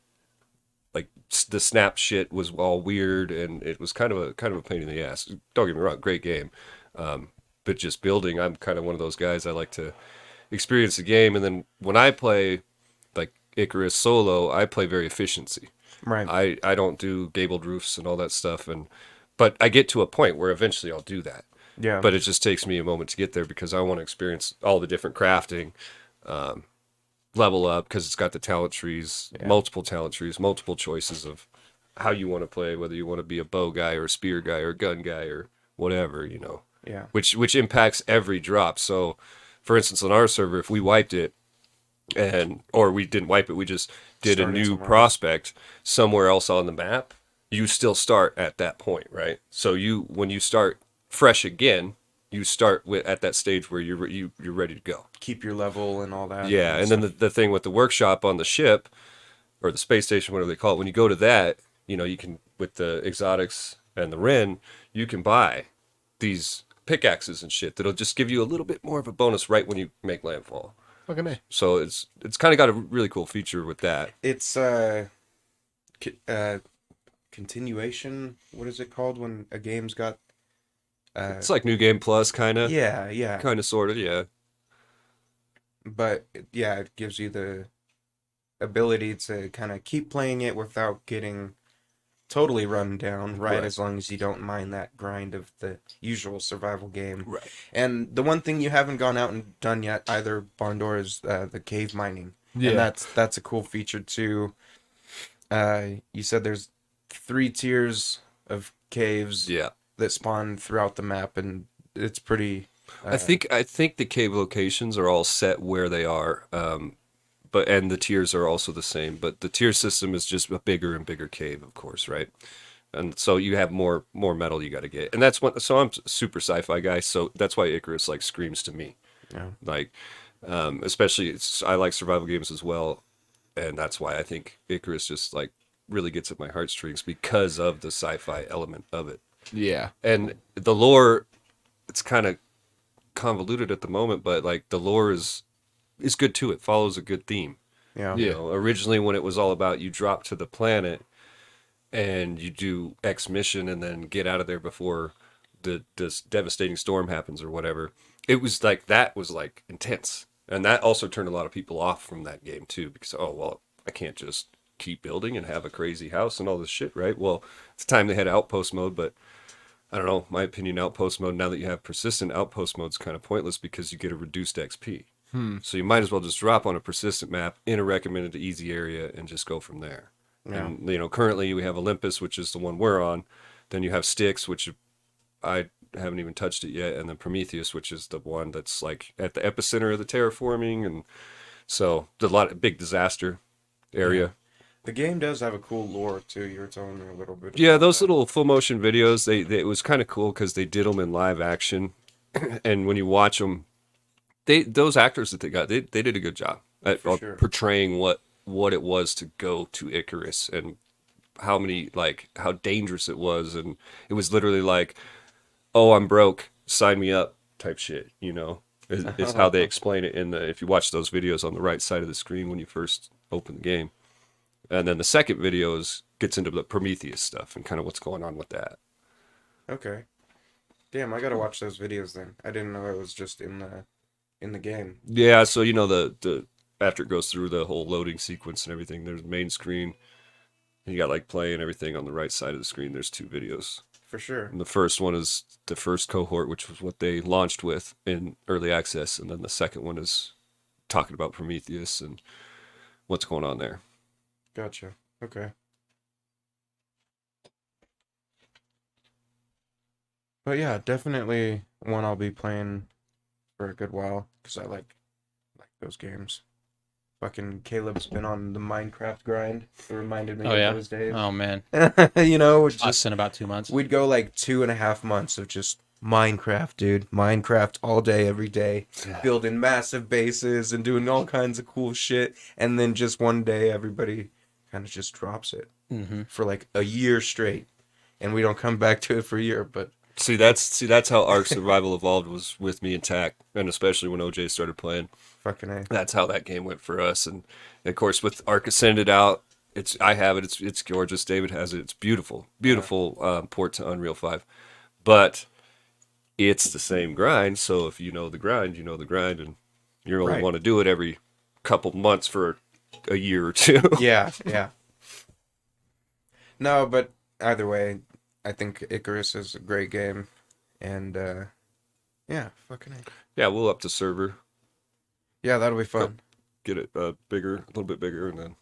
the snap shit was all weird, and it was kind of a pain in the ass. Don't get me wrong, great game, but just building, I'm kind of one of those guys. I like to experience the game, and then when I play like Icarus solo, I play very efficiency.
right.
I don't do gabled roofs and all that stuff, but I get to a point where eventually I'll do that.
Yeah.
But it just takes me a moment to get there because I want to experience all the different crafting, level up because it's got the talent trees, multiple talent trees, multiple choices of how you want to play, whether you want to be a bow guy or a spear guy or a gun guy or whatever,
Yeah.
which impacts every drop. So, for instance, on our server, if we wiped it or we didn't wipe it, we just did a
Started
new
somewhere else.
prospect somewhere else on the map, you still start at that point, right? So when you start fresh again, you start at that stage where you're ready to go.
Keep your level and all that.
Yeah, and then the thing with the workshop on the ship or the space station, whatever they call it, when you go to that, you can, with the exotics and the Ren, you can buy these pickaxes and shit that'll just give you a little bit more of a bonus right when you make landfall.
Fucking A.
So it's kind of got a really cool feature with that.
It's continuation. What is it called when a game's got?
It's like New Game Plus, kind of.
Yeah.
Kind of, sort of, yeah.
But yeah, it gives you the ability to kind of keep playing it without getting totally run down, right? As long as you don't mind that grind of the usual survival game.
Right.
And the one thing you haven't gone out and done yet either, Bondor, is the cave mining.
Yeah.
And that's a cool feature too. You said there's 3 tiers of caves
Yeah.
that spawn throughout the map, and it's pretty.
I think the cave locations are all set where they are, and the tiers are also the same. But the tier system is just a bigger and bigger cave, of course, right? And so you have more metal you got to get, and that's what. So I'm a super sci-fi guy, so that's why Icarus like screams to me.
Yeah.
Like, especially I like survival games as well, and that's why I think Icarus just like really gets at my heartstrings because of the sci-fi element of it.
Yeah.
And the lore, it's kind of convoluted at the moment, but like the lore is good too. It follows a good theme.
Yeah.
You know, originally when it was all about you drop to the planet and you do X mission and then get out of there before this devastating storm happens or whatever, it was like that was like intense. And that also turned a lot of people off from that game too, because I can't just keep building and have a crazy house and all this shit, right? Well, it's time they had outpost mode, but I don't know, my opinion, outpost mode, now that you have persistent, outpost mode is kind of pointless because you get a reduced XP. So you might as well just drop on a persistent map in a recommended easy area and just go from there.
Yeah.
And, currently we have Olympus, which is the one we're on. Then you have Styx, which I haven't even touched it yet. And then Prometheus, which is the one that's like at the epicenter of the terraforming. And so big disaster area.
The game does have a cool lore too. You were telling me a little bit.
Yeah,
about
those
that.
little full motion videos, it was kind of cool because they did them in live action. And when you watch them, those actors that they got, they did a good job at
For sure.
portraying what it was to go to Icarus and how dangerous it was. And it was literally like, oh, I'm broke, sign me up type shit, is how they explain it if you watch those videos on the right side of the screen when you first open the game. And then the second video is gets into the Prometheus stuff and kind of what's going on with that.
Okay. Damn, I gotta watch those videos then. I didn't know it was just in the game.
Yeah, so the after it goes through the whole loading sequence and everything, there's the main screen. And you got like play and everything on the right side of the screen. There's 2 videos.
For sure.
And the first one is the first cohort, which was what they launched with in early access, and then the second one is talking about Prometheus and what's going on there.
Gotcha. Okay. But yeah, definitely one I'll be playing for a good while because I like those games. Fucking Caleb's been on the Minecraft grind. It reminded me
Oh,
of
yeah?
those days.
Oh, man.
You know, it's
Us
just,
in about 2 months.
we'd go like 2.5 months of just Minecraft, dude. Minecraft all day, every day, building massive bases and doing all kinds of cool shit. And then just one day, everybody kind of just drops it for like a year straight, and we don't come back to it for a year. But
See, that's how Ark Survival Evolved was with me and Tack, and especially when OJ started playing.
fucking A.
That's how that game went for us. And of course, with Ark Ascended out, I have it. It's gorgeous. David has it. It's beautiful, port to Unreal 5. But it's the same grind. So if you know the grind, you know the grind, and you only
Right.
want to do it every couple months for a year or two.
Yeah, yeah. No, but either way, I think Icarus is a great game, and yeah, fucking A.
Yeah, we'll up the server,
Yeah, that'll be fun.
get it bigger, a little bit bigger, and then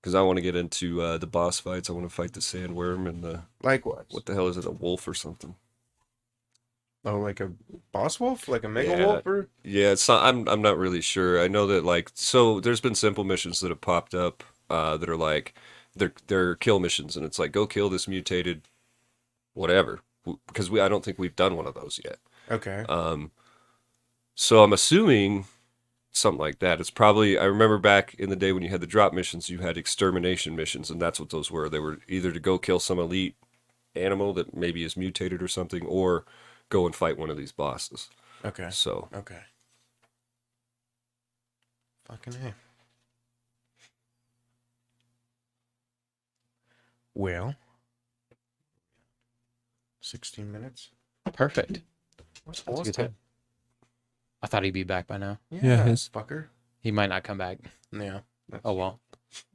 because I want to get into the boss fights. I want to fight the sandworm and the
Likewise.
what the hell is it, a wolf or something?
Oh, like a boss wolf, like a mega
Yeah.
wolf, or
Yeah, it's not, I'm not really sure. I know that like so there's been simple missions that have popped up that are like they're kill missions, and it's like go kill this mutated whatever because I don't think we've done one of those yet.
okay.
So I'm assuming something like that. It's probably I remember back in the day when you had the drop missions, you had extermination missions, and that's what those were. They were either to go kill some elite animal that maybe is mutated or something, or go and fight one of these bosses.
Okay.
So
Okay. Fucking A. Well, 16 minutes.
Perfect.
That's
That's a good time. I thought he'd be back by now.
Yeah,
his-
fucker.
He might not come back.
Yeah.
Oh, well.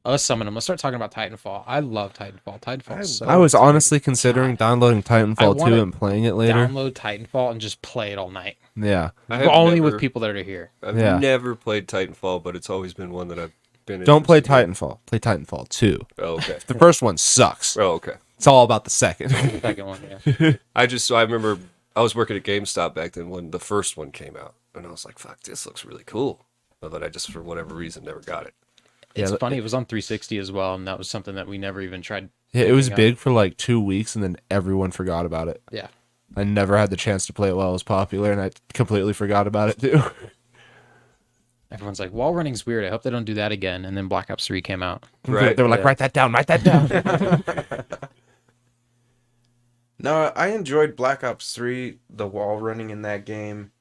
Let's summon him. Let's start talking about Titanfall. I love Titanfall. Titanfall is so
I was
exciting.
honestly considering downloading Titanfall
wanna
2 and playing it later.
Download Titanfall and just play it all night.
Yeah.
I
But
have
only
never-
with people that are here.
I've
Yeah.
never played Titanfall, but it's always been one that I've been.
Don't play
interested in.
Titanfall. Play Titanfall 2.
Oh, okay.
The first one sucks.
Oh, okay.
It's all about the second.
Second one, yeah.
I remember I was working at GameStop back then when the first one came out, and I was like, "Fuck, this looks really cool," but I just for whatever reason never got it.
It's
Yeah,
funny. It was on 360 as well, and that was something that we never even tried.
Yeah, it was
picking up.
big for like 2 weeks, and then everyone forgot about it.
Yeah.
I never had the chance to play it while it was popular, and I completely forgot about it too.
Everyone's like, wall running's weird. I hope they don't do that again. And then Black Ops 3 came out.
Right,
They were like,
yeah.
write that down, write that down.
No, I enjoyed Black Ops 3, the wall running in that game.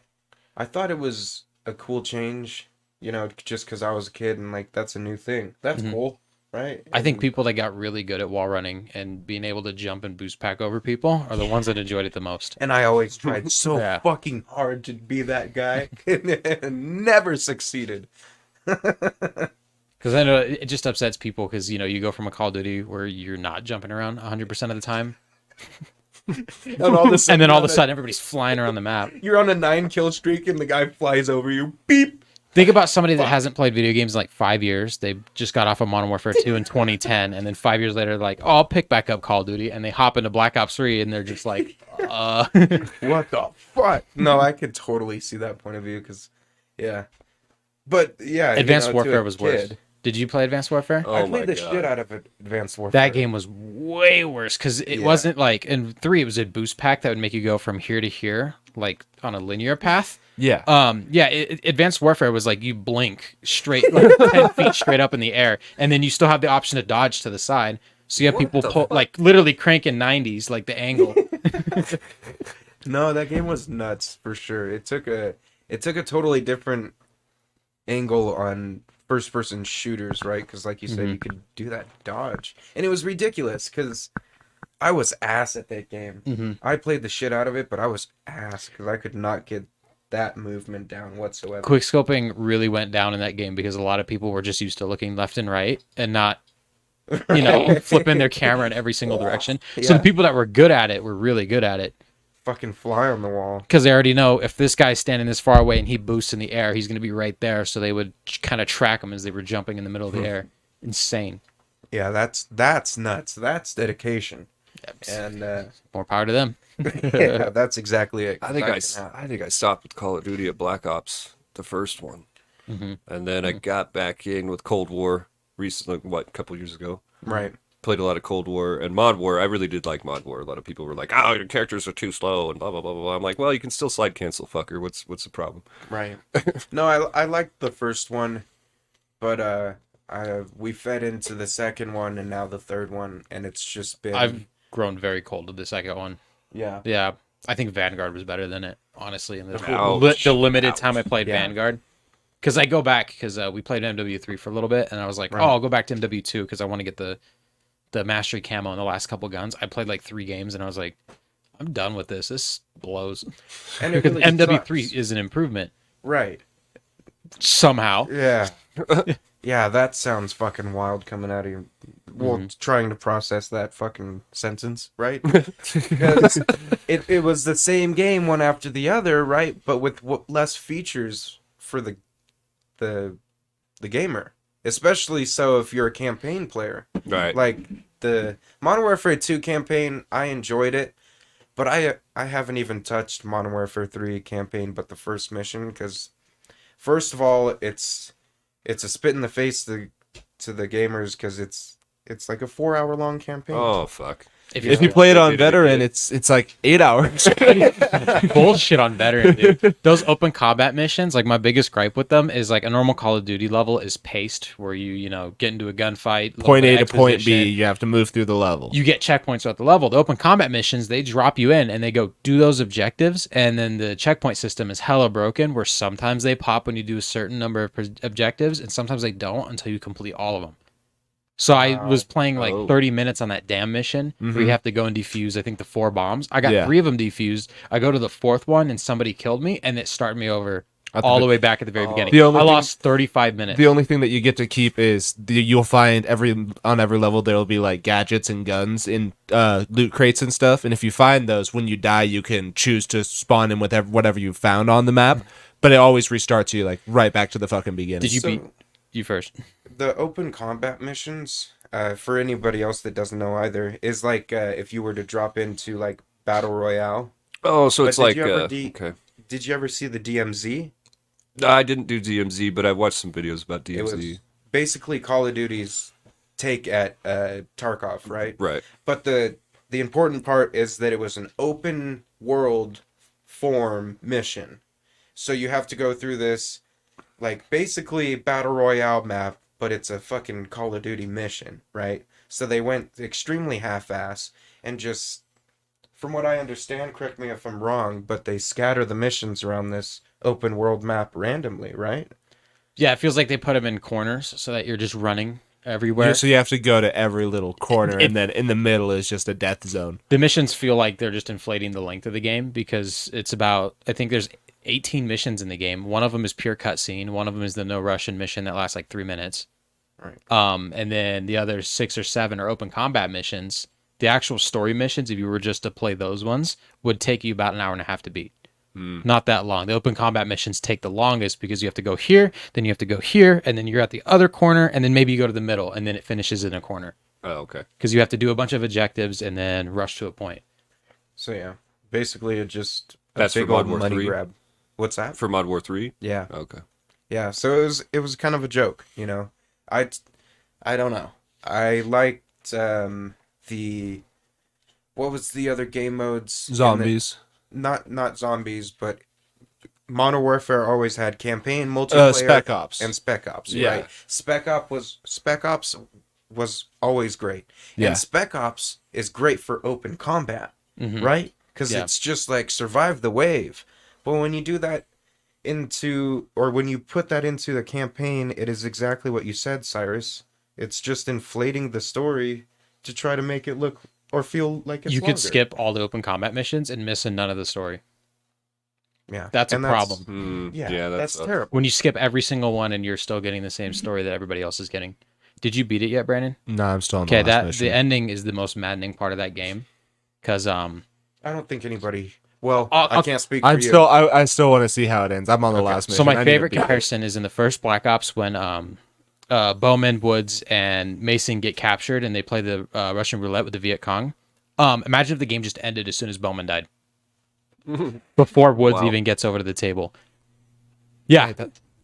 I thought it was a cool change, you know, just because I was a kid and, like, that's a new thing. That's cool, right?
I think people that got really good at wall running and being able to jump and boost pack over people are the ones that enjoyed it the most.
And I always tried so
Yeah.
fucking hard to be that guy and never succeeded.
Because I know it just upsets people because, you know, you go from a Call of Duty where you're not jumping around 100% of the time.
And all of a sudden,
And then all of a sudden, everybody's flying around the map.
you're on a 9-kill streak and the guy flies over you. Beep.
Think about somebody that hasn't played video games in like 5 years. They just got off of Modern Warfare 2 in 2010. And then 5 years later, like, oh, I'll pick back up Call of Duty. And they hop into Black Ops 3 and they're just like,
What the fuck? No, I could totally see that point of view because, yeah. But, yeah.
Advanced
to
Warfare
a
was worse.
kid,
Did you play Advanced Warfare?
Oh
I
my
played the
god!
shit out of Advanced Warfare.
That game was way worse because it
Yeah.
wasn't like in 3 it was a boost pack that would make you go from here to here like on a linear path.
yeah.
Advanced Warfare was like you blink straight like 10 feet straight up in the air, and then you still have the option to dodge to the side. So you have people pull, like literally cranking 90s like the angle.
No, that game was nuts for sure. It took a totally different angle on first person shooters, right? Because like you said, you could do that dodge, and it was ridiculous because I was ass at that game. I played the shit out of it, but I was ass because I could not get that movement down whatsoever.
Quick scoping really went down in that game because a lot of people were just used to looking left and right and not, flipping their camera in every single direction. So
Yeah.
the people that were good at it were really good at it
Fucking fly on the wall.
because they already know if this guy's standing this far away and he boosts in the air, he's going to be right there. So they would kind of track him as they were jumping in the middle of the air. Insane.
Yeah, that's nuts. That's dedication. And
More power to them.
yeah, that's exactly it.
I think
That can happen.
I think I stopped with Call of Duty at Black Ops, the first one, and then I got back in with Cold War recently. A couple years ago.
Right.
Played a lot of Cold War and Mod War. I really did like Mod War. A lot of people were like, "Oh, your characters are too slow," and blah blah blah blah blah. I'm like, well, you can still slide cancel, fucker. What's the problem?
Right. No, I liked the first one, but we fed into the second one and now the third one, and it's just been
I've grown very cold to the second one.
yeah.
Yeah, I think Vanguard was better than it, honestly. In the
Ouch.
limited time I played
Yeah.
Vanguard. Because I go back, because we played MW3 for a little bit, and I was like,
Right.
oh, I'll go back to MW2 because I want to get the mastery camo in the last couple guns. I played like 3 games, and I was like, I'm done with this. This blows.
And it
Because
really
MW3
sucks.
is an improvement
Right.
somehow.
Yeah. Yeah, that sounds fucking wild coming out of you. Well, trying to process that fucking sentence, right? Because it was the same game one after the other, right? But with less features for the gamer. Especially so if you're a campaign player.
Right.
Like the Modern Warfare 2 campaign, I enjoyed it, but I haven't even touched Modern Warfare 3 campaign but the first mission because first of all, it's a spit in the face to the gamers because it's like a 4-hour long campaign.
Oh fuck.
If you play it on
They did it
veteran,
good.
it's like 8 hours.
Bullshit on veteran, dude. Those open combat missions, like my biggest gripe with them is like a normal Call of Duty level is paced where you get into a gunfight. little
Point
bit
A
of
to point
exposition.
B, you have to move through the level.
You get checkpoints throughout the level. The open combat missions, they drop you in and they go do those objectives, and then the checkpoint system is hella broken where sometimes they pop when you do a certain number of objectives and sometimes they don't until you complete all of them. So I was playing like
Oh.
30 minutes on that damn mission where you have to go and defuse, I think, the 4 bombs. I got
Yeah.
3 of them defused. I go to the 4th one and somebody killed me and it started me over
At the
all
be-
the way back at the very beginning.
The only
I
thing-
lost 35 minutes.
The only thing that you get to keep is you'll find on every level there'll be like gadgets and guns in loot crates and stuff. And if you find those, when you die, you can choose to spawn in with whatever you found on the map. But it always restarts you like right back to the fucking beginning.
Did you
So-
beat you first?
The open combat missions, for anybody else that doesn't know either, is like if you were to drop into like Battle Royale.
Oh, so
But
it's
did
like
you ever
okay.
Did you ever see the DMZ?
No, I didn't do DMZ, but I watched some videos about
It was
DMZ.
basically Call of Duty's take at Tarkov, right?
Right.
But the important part is that it was an open world form mission. So you have to go through this like basically Battle Royale map, but it's a fucking Call of Duty mission, right? So they went extremely half-ass and just, from what I understand, correct me if I'm wrong, but they scatter the missions around this open world map randomly, right?
Yeah, it feels like they put them in corners so that you're just running everywhere.
So you have to go to every little corner,
It-
and then in the middle is just a death zone.
The missions feel like they're just inflating the length of the game because it's about, I think there's 18 missions in the game. One of them is pure cutscene. One of them is the no Russian mission that lasts like 3 minutes.
Right.
And then the other 6 or 7 are open combat missions. The actual story missions, if you were just to play those ones, would take you about an hour and a half to beat. Not that long. The open combat missions take the longest because you have to go here, then you have to go here, and then you're at the other corner, and then maybe you go to the middle, and then it finishes in a corner.
Oh, okay.
Because you have to do a bunch of objectives and then rush to a point.
So yeah, basically it just
That's for
big old
Modern War
money
3?
grab. What's that?
For Mod War 3?
Yeah.
Okay.
Yeah, so it was kind of a joke, you know. I don't know. I liked the what was the other game modes? in the-
Zombies.
not zombies, but Modern Warfare always had campaign, multiplayer,
Spec Ops.
and Spec Ops.
Yeah.
Right. Spec Ops was always great.
Yeah.
And Spec Ops is great for open combat,
Mhm.
right? Because
Yeah.
it's just like survive the wave. But when you do that into, or when you put that into the campaign, it is exactly what you said, Cyrus. It's just inflating the story to try to make it look or feel like it's
You could
longer.
skip all the open combat missions and miss none of the story.
Yeah,
That's a
and
problem.
Yeah, that's
sucks.
terrible.
When you skip every single one and you're still getting the same story that everybody else is getting. Did you beat it yet, Brandon?
No, I'm still on the
Okay,
last mission.
the ending is the most maddening part of that game, because
I don't think anybody. Well,
I'll-
I can't speak for
I'm
you.
still I still want to see how it ends. I'm on the last mission.
so
I
my
need to
favorite
beat it.
comparison is in the first Black Ops when Bowman, Woods, and Mason get captured and they play the Russian roulette with the Viet Cong. Imagine if the game just ended as soon as Bowman died, before Woods
Wow.
even gets over to the table. Yeah,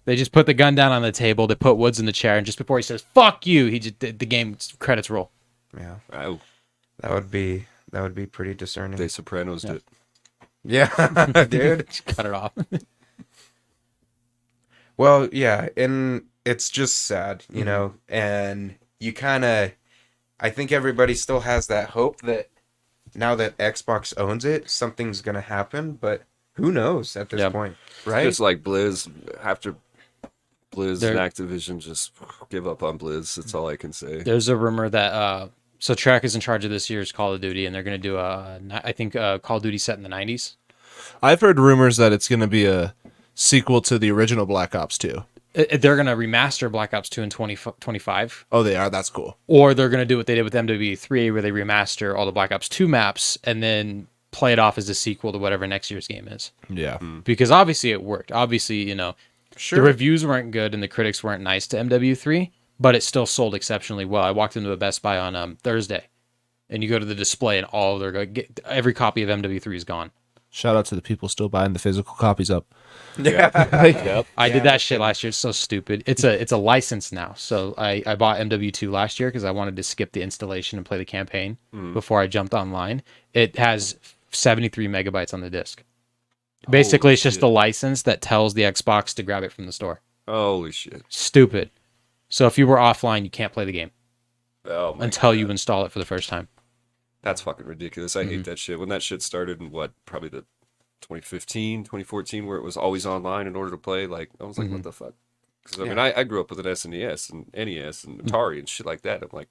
they just put the gun down on the table. They put Woods in the chair, and just before he says "fuck you," he just the game credits roll.
Yeah,
Oh,
that would be pretty discerning.
they Sopranos did.
Yeah, dude.
Cut it off.
Well, yeah, and it's just sad, you know, and you kind of, I think everybody still has that hope that now that Xbox owns it, something's gonna happen, but who knows at this
Yeah.
point, right?
Just like Blizz, after Blizz
They're-
and Activision just give up on Blizz. That's all I can say.
There's a rumor that so Trek is in charge of this year's Call of Duty, and they're going to do I think Call of Duty set in the 90s.
I've heard rumors that it's going to be a sequel to the original Black Ops 2.
They're going to remaster Black Ops 2 in 2025,
Oh, they are. That's cool.
or they're going to do what they did with MW3, where they remaster all the Black Ops 2 maps and then play it off as a sequel to whatever next year's game is.
Yeah.
Because obviously it worked. Obviously,
Sure.
the reviews weren't good and the critics weren't nice to MW3, but it still sold exceptionally well. I walked into a Best Buy on Thursday, and you go to the display, and all every copy of MW3 is gone.
Shout out to the people still buying the physical copies up.
Yeah.
I did that shit last year. It's so stupid. It's a license now. So I bought MW2 last year because I wanted to skip the installation and play the campaign before I jumped online. It has 73 megabytes on the disc. Basically, it's just
shit.
a license that tells the Xbox to grab it from the store.
Holy shit!
Stupid. So if you were offline, you can't play the game
Oh my
until
God.
you install it for the first time.
That's fucking ridiculous. I hate that shit. When that shit started in probably the 2015, 2014, where it was always online in order to play, like, I was like, what the fuck? Because, I mean, I grew up with an SNES and NES and Atari and shit like that. I'm like,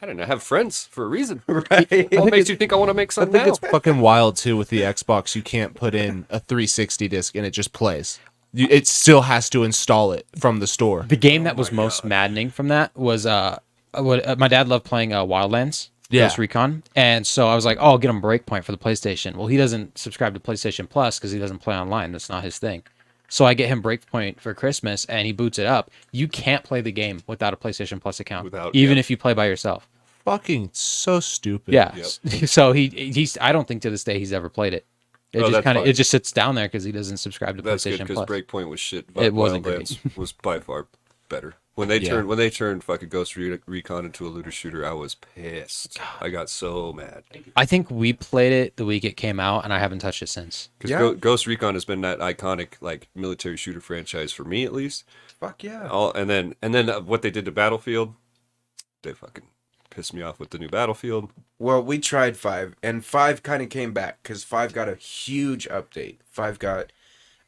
I didn't have friends for a reason.
Right.
What makes you think I want to make
I
something
think
now?
it's fucking wild too with the Xbox. You can't put in a 360 disc and it just plays. It still has to install it from the store.
The game that was most maddening from that was my dad loved playing Wildlands.
Yeah.
Ghost Recon. And so I was like, oh, I'll get him Breakpoint for the PlayStation. Well, he doesn't subscribe to PlayStation Plus because he doesn't play online. That's not his thing. So I get him Breakpoint for Christmas and he boots it up. You can't play the game without a PlayStation Plus account, even if you play by yourself.
Fucking so stupid.
Yeah. So he's I don't think to this day he's ever played it.
Oh, that's fine.
It just sits down there because he doesn't subscribe to
That's good
PlayStation
because
Plus.
Breakpoint was shit.
It wasn't great.
Wildlands was by far better. When they turned fucking Ghost Recon into a looter shooter, I was pissed. I got so mad
I think we played it the week it came out, and I haven't touched it since.
because
Yeah.
Ghost Recon has been that iconic like military shooter franchise for me at least.
Fuck yeah.
And then what they did to Battlefield, they fucking pissed me off with the new Battlefield.
Well, we tried 5, and 5 kind of came back because 5 got a huge update. 5 got.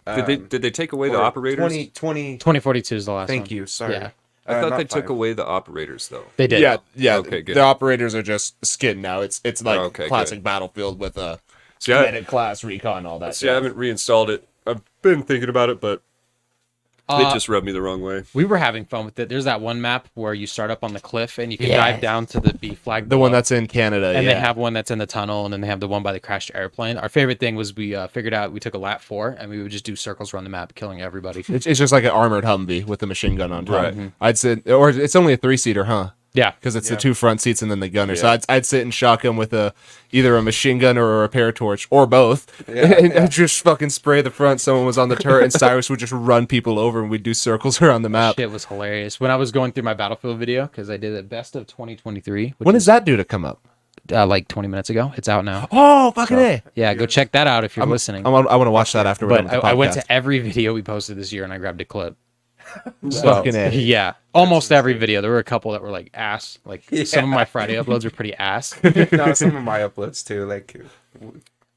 Did they take away the
or
operators?
2020.
2042 is the last one.
Thank you. Sorry.
Yeah.
I thought
not
they took
5.
away the operators though.
They did.
Yeah.
Okay, good.
The operators are just skin now. It's like
Okay,
classic
good.
Battlefield with a
See, I,
kinetic class recon, all that.
see, I haven't reinstalled it. I've been thinking about it, but it just rubbed me the wrong way.
We were having fun with it. There's that one map where you start up on the cliff and you can dive down to the B flag.
The one
below.
that's in Canada.
And
yeah.
they have one that's in the tunnel, and then they have the one by the crashed airplane. Our favorite thing was we figured out we took a lap 4, and we would just do circles around the map, killing everybody.
It's just like an armored Humvee with a machine gun on top.
Right.
I'd say, or it's only a 3-seater, huh?
Yeah.
Because it's the 2 front seats and then the gunner. So
Yeah.
I'd sit in shotgun with either a machine gun or a repair torch or both,
Yeah,
and
yeah.
I'd just fucking spray the front. Someone was on the turret, and Cyrus would just run people over, and we'd do circles around the map.
Shit was hilarious. When I was going through my Battlefield video, because I did it best of 2023, which
When is that due to come up?
like 20 minutes ago. It's out now.
Oh, fucking A.
Yeah, go check that out if you're listening.
I want to watch that after we're done
But
with the
I went
podcast.
to every video we posted this year, and I grabbed a clip.
Fucking A.
Yeah, almost every video. There were a couple that were like ass. Like some of my Friday uploads were pretty ass.
No, some of my uploads too. Like, we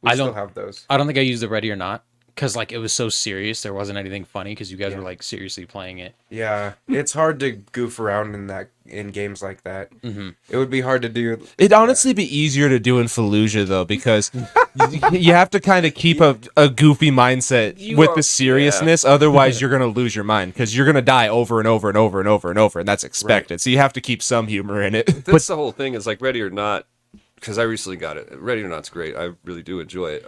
I
still
don't-
have those.
I don't think I used the Ready or Not because like it was so serious, there wasn't anything funny because you guys were like seriously playing it.
Yeah, it's hard to goof around in games like that. Mm-hmm. It would be hard to do.
It'd honestly be easier to do in Fallujah though, because you have to kind of keep a goofy mindset with the seriousness. Otherwise, you're gonna lose your mind because you're gonna die over and over and over and over and over, and that's expected. So you have to keep some humor in it.
That's the whole thing. Is like Ready or Not, because I recently got it. Ready or Not's great. I really do enjoy it.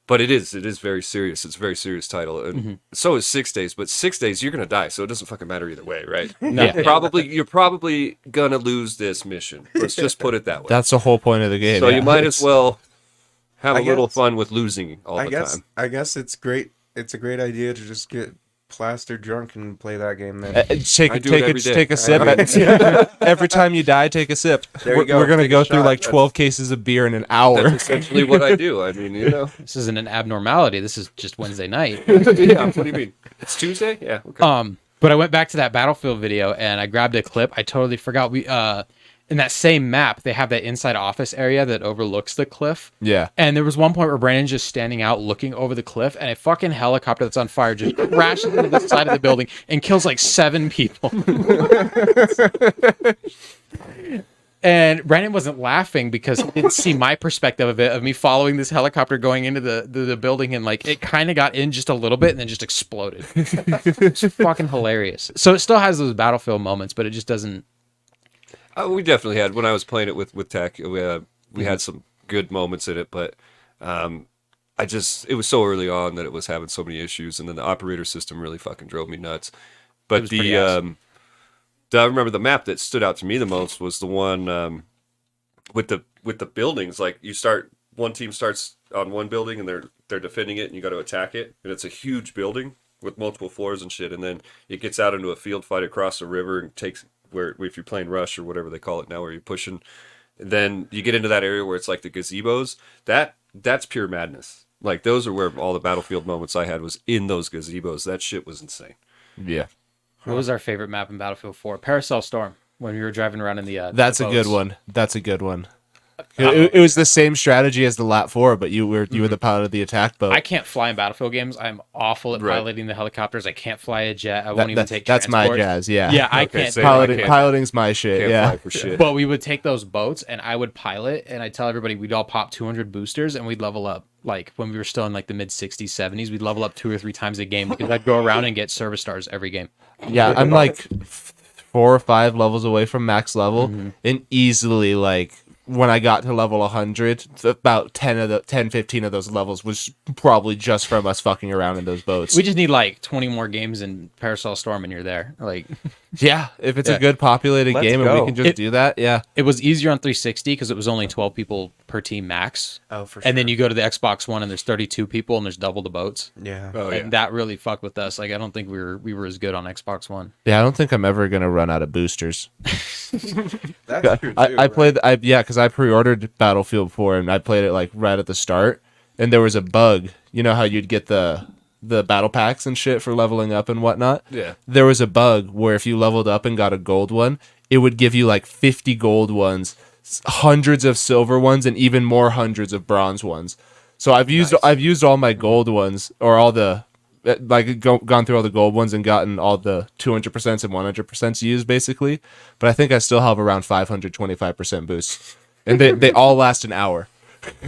But it is very serious. It's a very serious title, and so is 6 Days. But 6 Days, you're gonna die, so it doesn't fucking matter either way, right? You're probably gonna lose this mission. Let's just put it that way.
That's the whole point of the game.
So you might as well have a little fun with losing all the time.
I guess it's great. It's a great idea to just get plastered drunk and play that game. Then
take
I do it every day.
take a sip. Every time you die, take a sip.
There you go.
We're gonna
Take a
go through
shot.
like 12 cases of beer in an hour.
That's essentially what I do. I mean,
This isn't an abnormality. This is just Wednesday night.
yeah. What do you mean? It's Tuesday? Yeah. Okay.
But I went back to that Battlefield video and I grabbed a clip. I totally forgot. We in that same map, they have that inside office area that overlooks the cliff.
Yeah.
And there was one point where Brandon's just standing out looking over the cliff, and a fucking helicopter that's on fire just crashes into the side of the building and kills like 7 people. And Brandon wasn't laughing because he didn't see my perspective of it, of me following this helicopter going into the building, and like it kind of got in just a little bit and then just exploded. It's fucking hilarious. So it still has those Battlefield moments, but it just doesn't.
We definitely had, when I was playing it with Tech, we had some good moments in it, but it was so early on that it was having so many issues, and then the operator system really fucking drove me nuts. But I remember the map that stood out to me the most was the one with the buildings. Like one team starts on one building and they're defending it, and you got to attack it, and it's a huge building with multiple floors and shit, and then it gets out into a field fight across the river and takes. Where if you're playing Rush or whatever they call it now, where you're pushing, then you get into that area where it's like the gazebos. That's pure madness. Like those are where all the Battlefield moments I had was in those gazebos. That shit was insane.
Yeah.
What was our favorite map in Battlefield 4? Paracel Storm, when we were driving around in the
That's
the
a good
boats.
one. That's a good one. It was the same strategy as the Lat 4, but you were the pilot of the attack boat.
I can't fly in Battlefield games. I'm awful at
Right.
piloting the helicopters. I can't fly a jet. I won't even take
that's my
transport.
jazz. Yeah.
Yeah, I
Okay,
can't.
same.
Piloting's my shit.
Can't
Yeah.
fly for shit.
But we would take those boats and I would pilot, and I'd tell everybody we'd all pop 200 boosters and we'd level up. Like when we were still in like the mid 60s, 70s, we'd level up 2 or 3 times a game because I'd go around and get service stars every game.
Yeah, I'm like 4 or 5 levels away from max level, and easily like when I got to level 100, about 15 of those levels was probably just from us fucking around in those boats.
We just need like 20 more games in Paracel Storm and you're there. Like
Yeah, if it's
Yeah.
a good populated
Let's
game and
go.
we can just do that, yeah.
it was easier on 360 because it was only 12 people per team max.
Oh, for sure.
And then you go to the Xbox One and there's 32 people and there's double the boats.
yeah.
Oh yeah.
And that really fucked with us. Like I don't think we were as good on Xbox One.
Yeah, I don't think I'm ever gonna run out of boosters.
That's true too.
I played, because I pre-ordered Battlefield 4 and I played it like right at the start, and there was a bug. You know how you'd get the battle packs and shit for leveling up and whatnot?
Yeah.
There was a bug where if you leveled up and got a gold one, it would give you like 50 gold ones, hundreds of silver ones, and even more hundreds of bronze ones. So I've used all my gold ones, or all the gone through all the gold ones and gotten all the 200% and 100% used basically, but I think I still have around 525% boosts, and they all last an hour.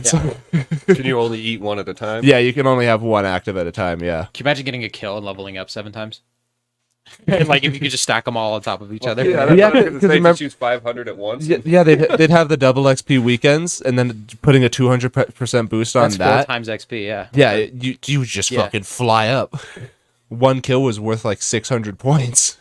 Can you only eat one at a time?
Yeah, you can only have one active at a time. Yeah.
Can you imagine getting a kill and leveling up 7 times? Like if you could just stack them all on top of each other.
Yeah, that's
Yeah,
what I was gonna
'cause
say,
remember-
just use 500 at once.
Yeah, they'd have the double XP weekends, and then putting a 200% boost on
That's 4
that.
times XP, yeah.
Yeah, you would just
Yeah.
fucking fly up. One kill was worth like 600 points.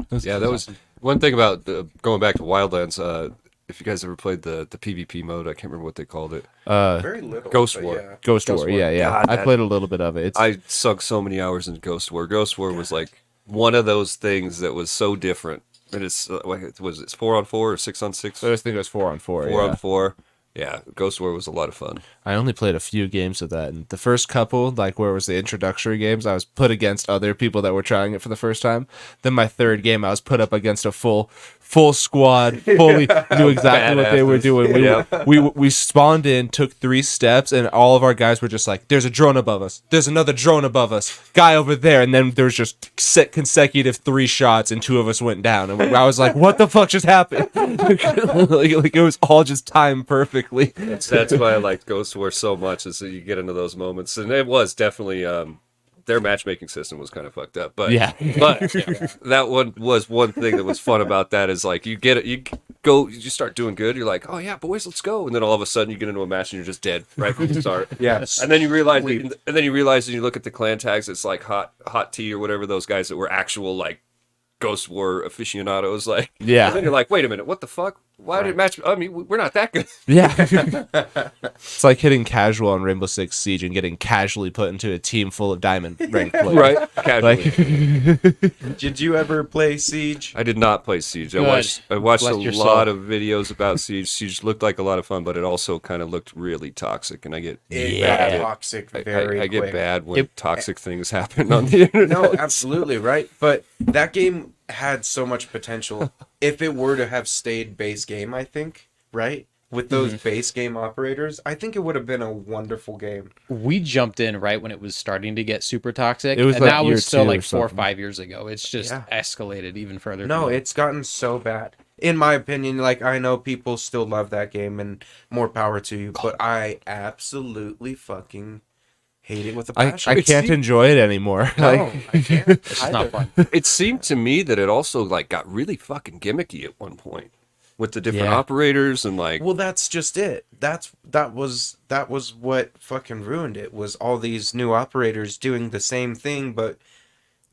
Yeah, that was one thing about going back to Wildlands. If you guys ever played the PvP mode, I can't remember what they called it.
Very little.
Ghost
but
War.
Yeah.
Ghost
Ghost
War,
War.
yeah.
God,
I
that-
played a little bit of it.
I sunk so many hours in Ghost War. Ghost War was like one of those things that was so different. And it's 4-on-4 or 6-on-6?
I just think it was 4-on-4.
4-on-4. Yeah, Ghost War was a lot of fun.
I only played a few games of that, and the first couple, like where it was the introductory games, I was put against other people that were trying it for the first time. Then my third game, I was put up against a full squad, fully knew exactly what they were doing.
Badasses.
We spawned in, took 3 steps, and all of our guys were just like, "There's a drone above us. There's another drone above us. Guy over there." And then there was just consecutive 3 shots, and 2 of us went down. And I was like, "What the fuck just happened?" like it was all just timed perfectly.
That's why I liked Ghost War so much, is that you get into those moments, and it was definitely their matchmaking system was kind of fucked up, but
Yeah.
but that one was one thing that was fun about that is like you get it, you start doing good, you're like, oh yeah, boys, let's go, and then all of a sudden you get into a match and you're just dead right from the start.
Yes.
And then you realize, and you look at the clan tags, it's like hot tea or whatever, those guys that were actual like Ghost War aficionados, like,
Yeah.
And then you're like, wait a minute, what the fuck? Why did match? I mean, we're not that good.
Yeah. It's like hitting casual on Rainbow Six Siege and getting casually put into a team full of diamond ranked players.
Right? Casually.
Like,
Did you ever play Siege?
I did not play Siege.
Good.
I watched
Bless
a
your
lot
soul.
of videos about Siege. Siege looked like a lot of fun, but it also kind of looked really toxic, and I get
It
bad.
got toxic
I
very
get
quick.
bad when toxic things happen on the internet.
No, absolutely, right? But that game had so much potential. If it were to have stayed base game, I think, right? With those base game operators, I think it would have been a wonderful game.
We jumped in right when it was starting to get super toxic.
It was
and
like
that
year
was still
2 or
like 4 or
something.
5 years ago. It's just
Yeah.
escalated even further.
No,
from
it's gotten so bad. In my opinion, like, I know people still love that game and more power to you, but I absolutely fucking hate it with a
I
passion.
can't enjoy it anymore.
No,
Like,
I can't.
It's just not
either.
fun.
It seemed to me that it also like got really fucking gimmicky at one point with the different
Yeah.
operators and like.
Well, that's just it. That was what fucking ruined it. Was all these new operators doing the same thing, but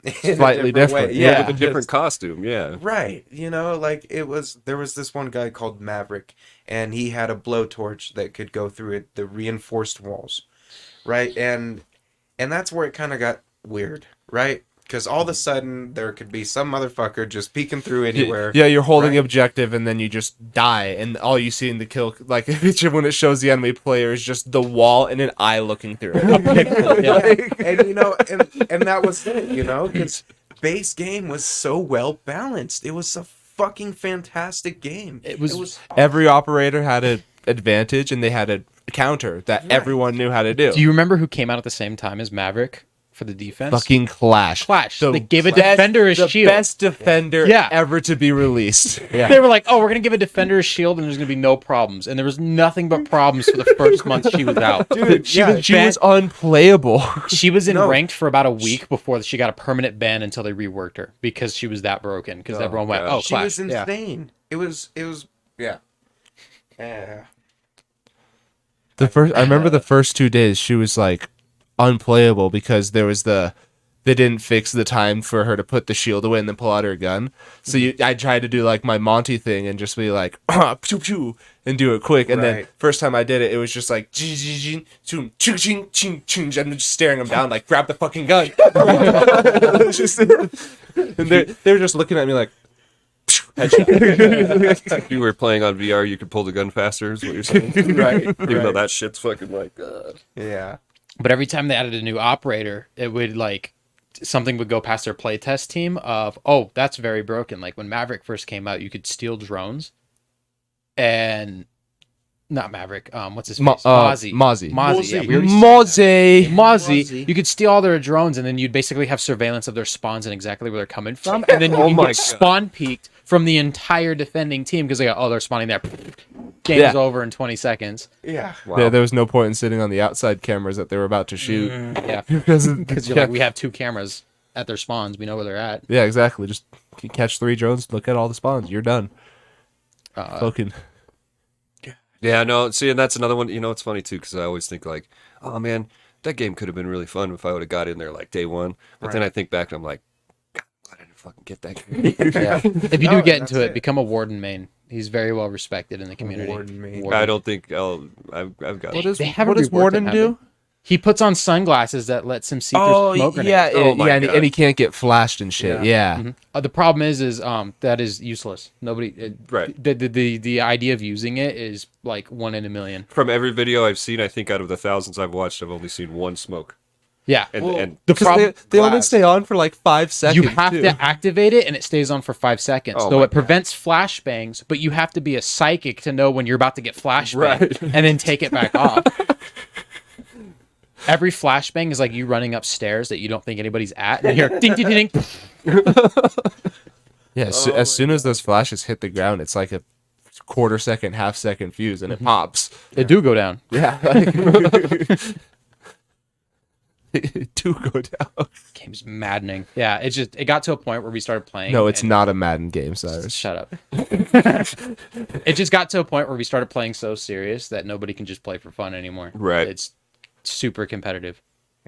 in a
Slightly different.
way.
Yeah,
with a different costume, yeah.
Right. You know, like there was this one guy called Maverick, and he had a blowtorch that could go through it, the reinforced walls. Right? And that's where it kind of got weird, right? Because all of a sudden there could be some motherfucker just peeking through anywhere.
yeah, you're holding
right?
objective and then you just die, and all you see in the kill, like when it shows the enemy player, is just the wall and an eye looking through it.
Yeah. And you know, and that was it, you know, because base game was so well balanced. It was a fucking fantastic game.
It was
Every operator had an advantage, and they had a counter that everyone knew how to do.
Do you remember who came out at the same time as Maverick for the defense?
Fucking Clash.
They gave a defender a
the
shield.
best defender
Yeah.
ever to be released.
They were like, "Oh, we're gonna give a defender a shield, and there's gonna be no problems." And there was nothing but problems for the first month she was out.
Dude,
She
yeah,
was unplayable.
She was in
No.
ranked for about a week before she got a permanent ban until they reworked her because she was that broken. Because everyone went,
God.
"Oh,
she
Clash."
was insane. It was yeah. Yeah.
I remember the first 2 days she was like unplayable because they didn't fix the time for her to put the shield away and then pull out her gun. So I tried to do like my Monty thing and just be like pew pew and do it quick. And then
Right.
first time I did it, it was just like I'm just staring them down like grab the fucking gun. And they were just looking at me like.
If you were playing on VR, you could pull the gun faster, is what you're saying.
Right.
Even though that shit's fucking like.
Yeah.
But every time they added a new operator, it would like something would go past their playtest team of, "Oh, that's very broken." Like when Maverick first came out, you could steal drones, and not Maverick. What's his face? Mozzie.
Mozzie.
Mozzie. Yeah, we already
Mozzie.
Mozzie. You could steal all their drones, and then you'd basically have surveillance of their spawns and exactly where they're coming from, and then you can
my
get
God.
spawn peeked from the entire defending team because they go, "Oh, they're spawning there." Game's
Yeah.
over in 20 seconds.
Yeah.
Yeah, there was no point in sitting on the outside cameras that they were about to shoot.
Yeah,
Because
because you're like, we have 2 cameras at their spawns. We know where they're at.
yeah, exactly. Just catch 3 drones, look at all the spawns. You're done. Fucking.
Yeah, no, see, and that's another one. You know, it's funny too because I always think like, oh man, that game could have been really fun if I would have got in there like day one. But then I think back and I'm like, God, I'm glad I didn't fucking get that game.
Yeah. If you
No,
do get
that's
into it,
it.
become a warden main. He's very well respected in the community.
Warden main.
I don't think I've got.
What
it.
is
What does Warden do?
He puts on sunglasses that lets him see
Oh,
through smoke grenades.
yeah,
Oh my
and
God.
he can't get flashed and shit. Yeah.
Mhm. The problem is that is useless. Nobody,
Right.
The idea of using it is like 1 in a million.
From every video I've seen, I think out of the thousands I've watched, I've only seen one smoke.
Yeah,
And
the
Because
problem
they only
glass.
stay on for like 5 seconds.
you have
too.
to activate it and it stays on for 5 seconds.
Oh
So
my
it prevents flashbangs, but you have to be a psychic to know when you're about to get flashbang
Right.
and then take it back off. Every flashbang is like you running upstairs that you don't think anybody's at, and you hear ding ding ding. Ding.
Yeah, as soon as those flashes hit the ground, it's like a quarter second, half second fuse, and it pops.
They do go down.
Yeah. It do go down.
Game's maddening. Yeah, it got to a point where we started playing.
No, it's
and-
not a Madden game, Cyrus.
Shut up. It just got to a point where we started playing so serious that nobody can just play for fun anymore.
Right.
It's super competitive.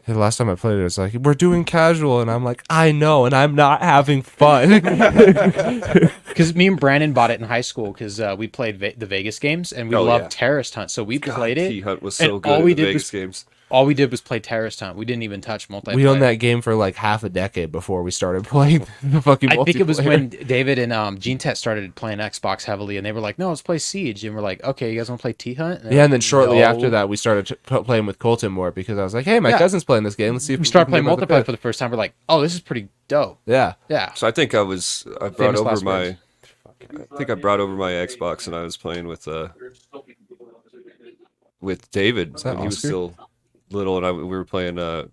The last time I played it, it was like, we're doing casual, and I'm like, I know, and I'm not having fun.
Because me and Brandon bought it in high school because we played the Vegas games and we
Oh,
loved
yeah.
Terrorist Hunt. So we played it.
T-Hunt was
and
so good
all
in
we
the
did
Vegas
was-
games.
All we did was play Terrorist Hunt. We didn't even touch multiplayer.
We owned that game for like half a decade before we started playing the fucking
I think it was
multiplayer.
when David and Gene Tet started playing Xbox heavily, and they were like, "No, let's play Siege." And we're like, "Okay, you guys want to play T Hunt?"
Yeah, and then shortly
No.
after that, we started playing with Colton more because I was like, hey, my
Yeah.
cousin's playing this game. Let's see if
we started
can
playing
get with
multiplayer
it."
for the first time. We're like, "Oh, this is pretty dope."
Yeah.
Yeah,
So I think I brought
Famous
over
last
my
words.
I brought over my Xbox and I was playing with David
that
when he was
Oscar?
still little, and we were playing the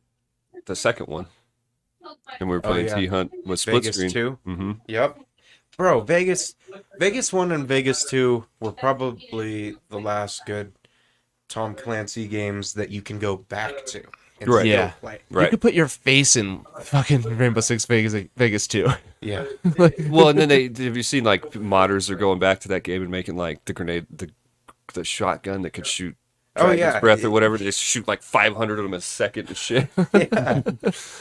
second one, and we were playing
yeah.
T-Hunt with split
Vegas
screen.
2.
Mm-hmm.
Yep. Bro, Vegas 1 and Vegas 2 were probably the last good Tom Clancy games that you can go back to and
Right.
still
Yeah.
play.
You
Right.
could put your face in fucking Rainbow Six Vegas too.
Yeah.
Well, and then have you seen like modders are going back to that game and making like the grenade, the shotgun that could shoot
Oh,
Dragon's
yeah.
Breath or whatever? They just shoot like 500 of them a second and shit.
Yeah.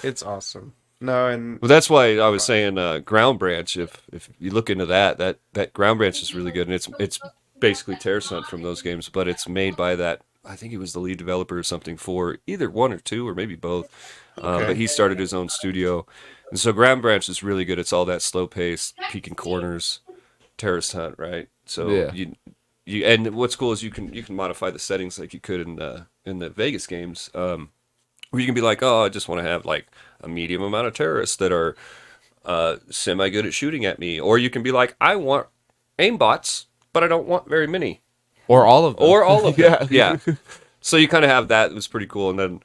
It's awesome. No, and
Well, that's why I was saying Ground Branch. If you look into that Ground Branch is really good, and it's basically Terrorist Hunt from those games, but it's made by that. I think he was the lead developer or something for either one or two or maybe both.
Okay.
But he started his own studio, and so Ground Branch is really good. It's all that slow pace, peeking corners, Terrorist Hunt, right? So
Yeah.
you and what's cool is you can modify the settings like you could in the Vegas games. Where you can be like, oh, I just want to have like a medium amount of terrorists that are semi good at shooting at me, or you can be like, I want aimbots, but I don't want very many,
Or all of them.
or all of them.
Yeah.
Yeah. So you kind of have that. It was pretty cool, and then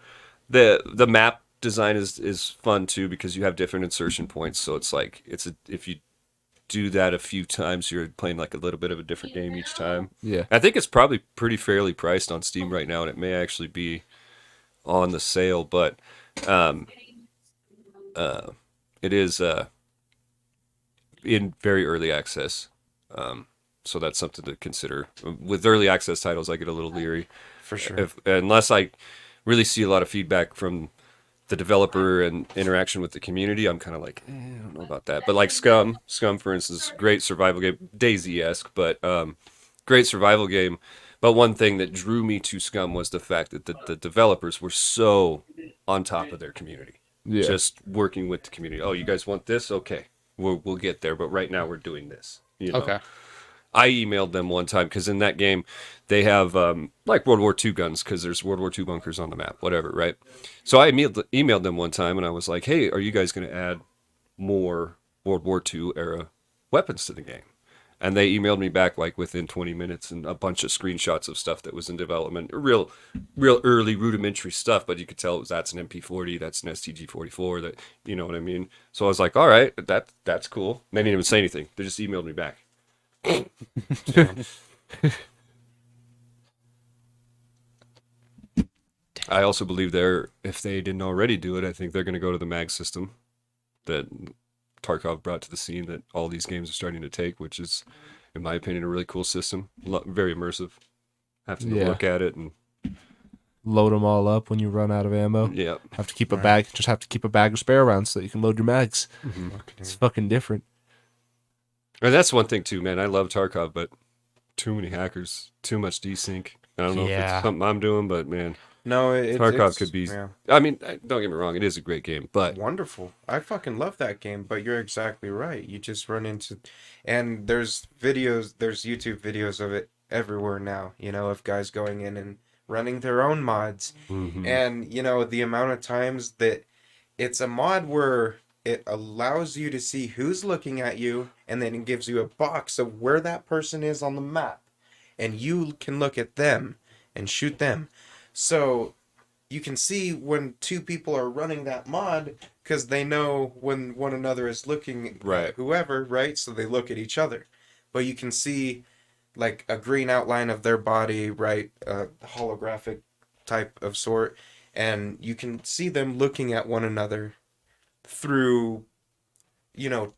the map design is fun too because you have different insertion points. So it's like if you do that a few times, you're playing like a little bit of a different game each time.
Yeah.
I think it's probably pretty fairly priced on Steam right now, and it may actually be on the sale, but it is in very early access. So that's something to consider. With early access titles, I get a little leery.
for sure.
Unless I really see a lot of feedback from the developer and interaction with the community, I'm kind of like, I don't know about that. But like Scum, for instance, great survival game, DayZ-esque, but great survival game. But one thing that drew me to Scum was the fact that the developers were so on top of their community,
Yeah.
just working with the community. Oh, you guys want this? Okay, we'll get there. But right now we're doing this. You know?
Okay.
I emailed them one time because in that game they have like World War II guns because there's World War II bunkers on the map, whatever, right? So I emailed them one time and I was like, hey, are you guys going to add more World War II era weapons to the game? And they emailed me back like within 20 minutes and a bunch of screenshots of stuff that was in development, real early rudimentary stuff, but you could tell that's an MP40, that's an STG-44, that, you know what I mean? So I was like, all right, that's cool. They didn't even say anything. They just emailed me back. I also believe if they didn't already do it, I think they're going to go to the mag system that Tarkov brought to the scene that all these games are starting to take, which is, in my opinion, a really cool system. Very immersive. Have to
Yeah.
look at it and
Load them all up when you run out of ammo.
yeah.
Have to keep a bag. Just have to keep a bag of spare rounds so that you can load your mags.
Mm-hmm.
It's fucking different.
And that's one thing too, man. I love Tarkov, but too many hackers, too much desync. I don't know if
Yeah.
it's something I'm doing, but man,
No,
Tarkov
it's
could be.
yeah,
I mean, don't get me wrong, it is a great game, but
wonderful. I fucking love that game, but you're exactly right. You just run into, and there's videos, there's YouTube videos of it everywhere now. You know, of guys going in and running their own mods, and you know the amount of times that it's a mod where it allows you to see who's looking at you, and then it gives you a box of where that person is on the map, and you can look at them and shoot them. So you can see when two people are running that mod because they know when one another is looking
Right.
at whoever, right? So they look at each other. But you can see like a green outline of their body, right? A holographic type of sort. And you can see them looking at one another through, you know,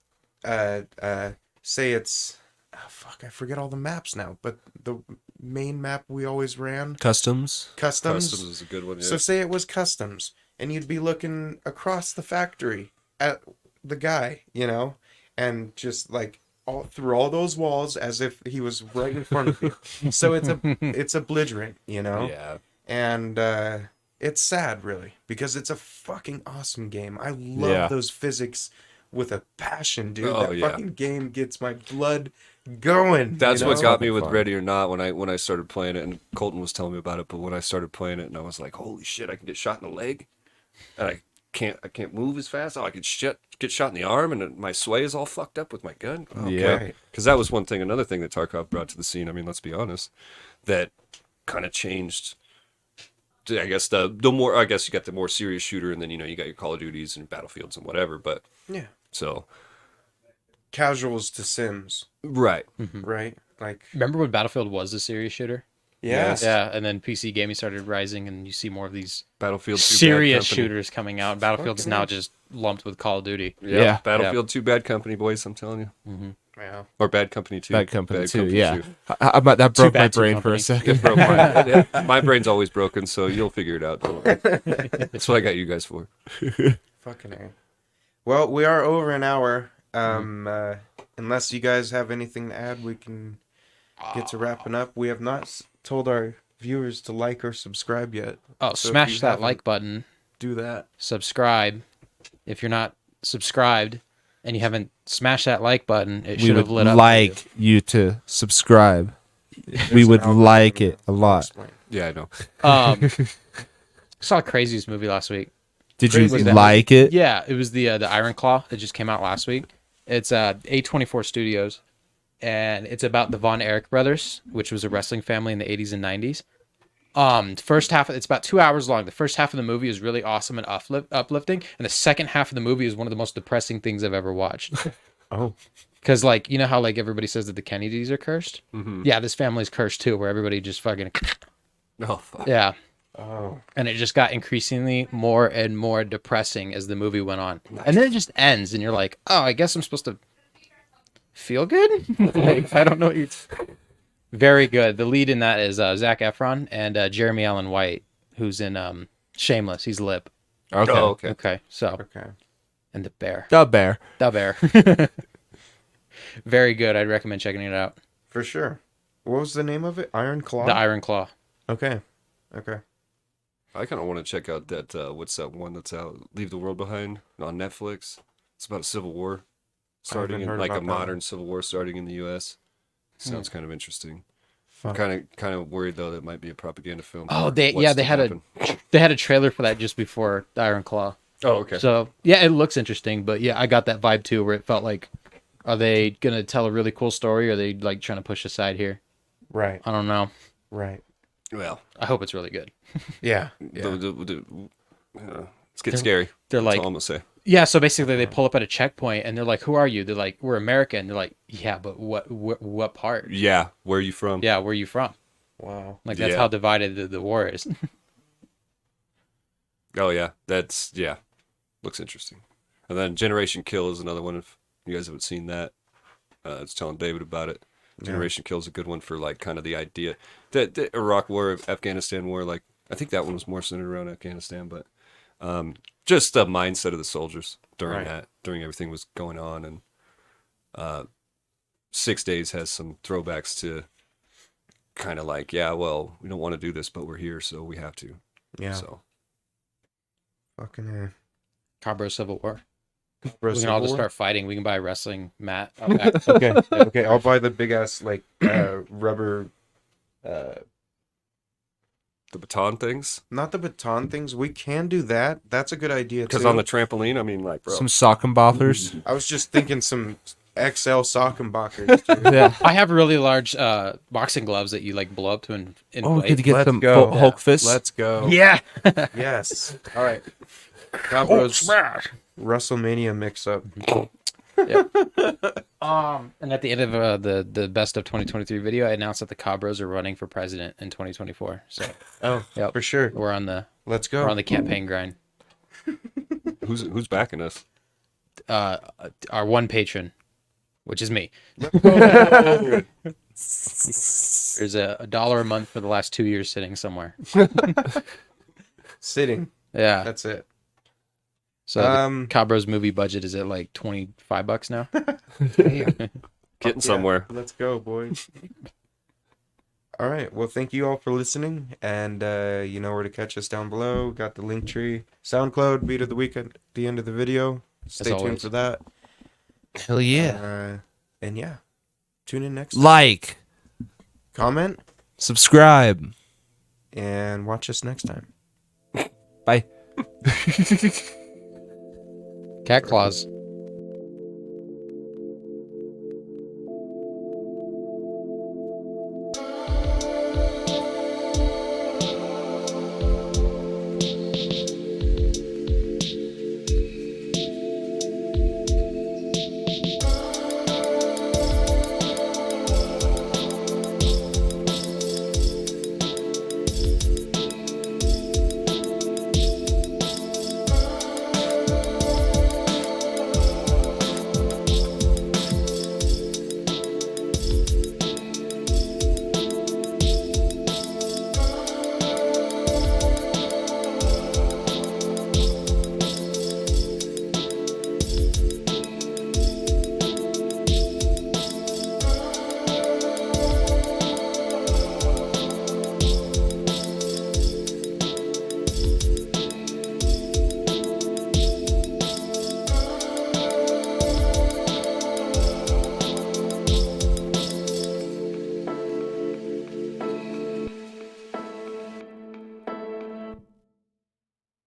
say it's, oh, fuck, I forget all the maps now, but the main map we always ran,
Customs.
Customs.
Customs is a good one. Yeah.
So say it was Customs, and you'd be looking across the factory at the guy, you know, and just like all through all those walls as if he was right in front of you. So it's a belligerent, you know,
yeah.
and it's sad really because it's a fucking awesome game. I love
Yeah.
those physics with a passion, dude.
Oh,
That
yeah.
fucking game gets my blood going.
That's
you
what
know?
got me with
Fun.
Ready or Not when I started playing it, and Colton was telling me about it. But when I started playing it, and I was like, "Holy shit! I can get shot in the leg, and I can't move as fast. Oh, I could get shot in the arm, and my sway is all fucked up with my gun."
Yeah.
Right.
Because that was one thing. Another thing that Tarkov brought to the scene. I mean, let's be honest, that kind of changed. I guess the more I guess you got the more serious shooter, and then you got your Call of Duties and Battlefields and whatever. But
Yeah.
so
Casuals to Sims,
right.
right? Like
Remember when Battlefield was a serious shooter?
yeah.
Yeah, and then PC gaming started rising, and you see more of these
Battlefield 2 Bad
serious
Company.
shooters coming out. Battlefield's
Fucking
now
hell.
just lumped with Call of Duty.
Yeah.
Battlefield 2 Bad Company, boys. I'm telling you.
Yeah.
Or Bad Company 2.
Bad Company too.
Company
Yeah.
2.
That broke my
bad, two
brain for a
companies.
second.
It broke mine. My brain's always broken, so you'll figure it out. Don't worry. That's what I got you guys for.
Fucking A. Well, we are over an hour. Unless you guys have anything to add, we can get to wrapping up. We have not told our viewers to like or subscribe yet.
Oh,
So if
smash
you
that
haven't-
like button.
Do that.
Subscribe. If you're not subscribed and you haven't smashed that like button, it
We
should
would
have lit up.
like you to subscribe. We
There's
would
an algorithm
like it a
I'll
lot.
explain.
Yeah, I know.
Saw Craziest movie last week.
Did you
Was that-
like it?
Yeah, it was the Iron Claw that just came out last week. It's A24 Studios, and it's about the Von Erich brothers, which was a wrestling family in the 80s and 90s. First half, it's about 2 hours long. The first half of the movie is really awesome and uplifting, and the second half of the movie is one of the most depressing things I've ever watched.
Oh.
Because, like, you know how, like, everybody says that the Kennedys are cursed? Yeah, this family's cursed, too, where everybody just fucking...
Oh, fuck.
Yeah.
Oh.
And it just got increasingly more and more depressing as the movie went on. And then it just ends, and you're like, oh, I guess I'm supposed to feel good? Like, I don't know what you're... Very good. The lead in that is Zac Efron and Jeremy Allen White, who's in Shameless. He's Lip.
Okay.
Oh, okay.
Okay, so...
Okay.
And the bear.
The bear.
The bear. Very good. I'd recommend checking it out.
For sure. What was the name of it? Iron Claw?
The Iron Claw.
Okay. Okay.
I kind of want to check out that, what's that one that's out? Leave the World Behind on Netflix. It's about a civil war starting
haven't
in,
heard
like a
about that
modern civil war starting in the U.S. Sounds kind of interesting.
Fuck.
Kind of worried though that it might be a propaganda film.
Oh,
for
they
what's to
had
happen.
they had a trailer for that just before the Iron Claw.
Oh, okay.
So yeah, it looks interesting, but yeah, I got that vibe too, where it felt like, are they gonna tell a really cool story, or are they like trying to push aside here?
Right.
I don't know.
Right.
Well,
I hope it's really good.
Yeah.
it's getting scary.
They're
That's
like,
all I'm gonna say.
yeah. So basically, they pull up at a checkpoint, and they're like, "Who are you?" They're like, "We're American." They're like, "Yeah, but what part?"
Yeah, where are you from?
Yeah, where are you from?
Wow.
Like that's
Yeah.
how divided the war is.
Oh yeah, looks interesting. And then Generation Kill is another one. If you guys haven't seen that, I was telling David about it. Generation Kill is a good one for like kind of the idea that the Iraq War, Afghanistan War. Like I think that one was more centered around Afghanistan, but just the mindset of the soldiers during everything was going on. And 6 Days has some throwbacks to kind of like, yeah, well, we don't want to do this, but we're here, so we have to.
Yeah.
So
Fucking A.
Cabro Civil War.
Bro,
We can all just
Civil War?
start fighting. We can buy a wrestling mat. out back.
Okay, okay. I'll buy the big ass like rubber.
the baton things,
Not the baton things. We can do that. That's a good idea
because
too.
on the trampoline, I mean, like, bro,
Some sock and bothers.
I was just thinking some XL sock and boxers. Dude.
Yeah.
I have really large boxing gloves that you like blow up to inflate.
Oh, we could get
Let's
some
go.
Hulk fists.
Let's go.
Yeah.
Yes. All right. Cabro's WrestleMania mix up.
And at the end of the best of 2023 video, I announced that the Cabros are running for president in 2024. So
Oh,
Yep.
for sure.
we're on the
Let's
we're
go.
on the campaign grind.
who's backing us?
Our one patron, which is me. There's a $1 a month for the last 2 years sitting somewhere.
Sitting.
Yeah.
That's it.
So the Cabros movie budget is at like $25 now.
Getting somewhere.
Let's go, boys. All right. Well, thank you all for listening. And you know where to catch us down below. Got the link tree. SoundCloud, beat of the week at the end of the video. Stay tuned
always.
for that.
Hell yeah.
And yeah, tune in next time.
Like,
Comment,
subscribe.
and watch us next time.
Bye.
Cat claws.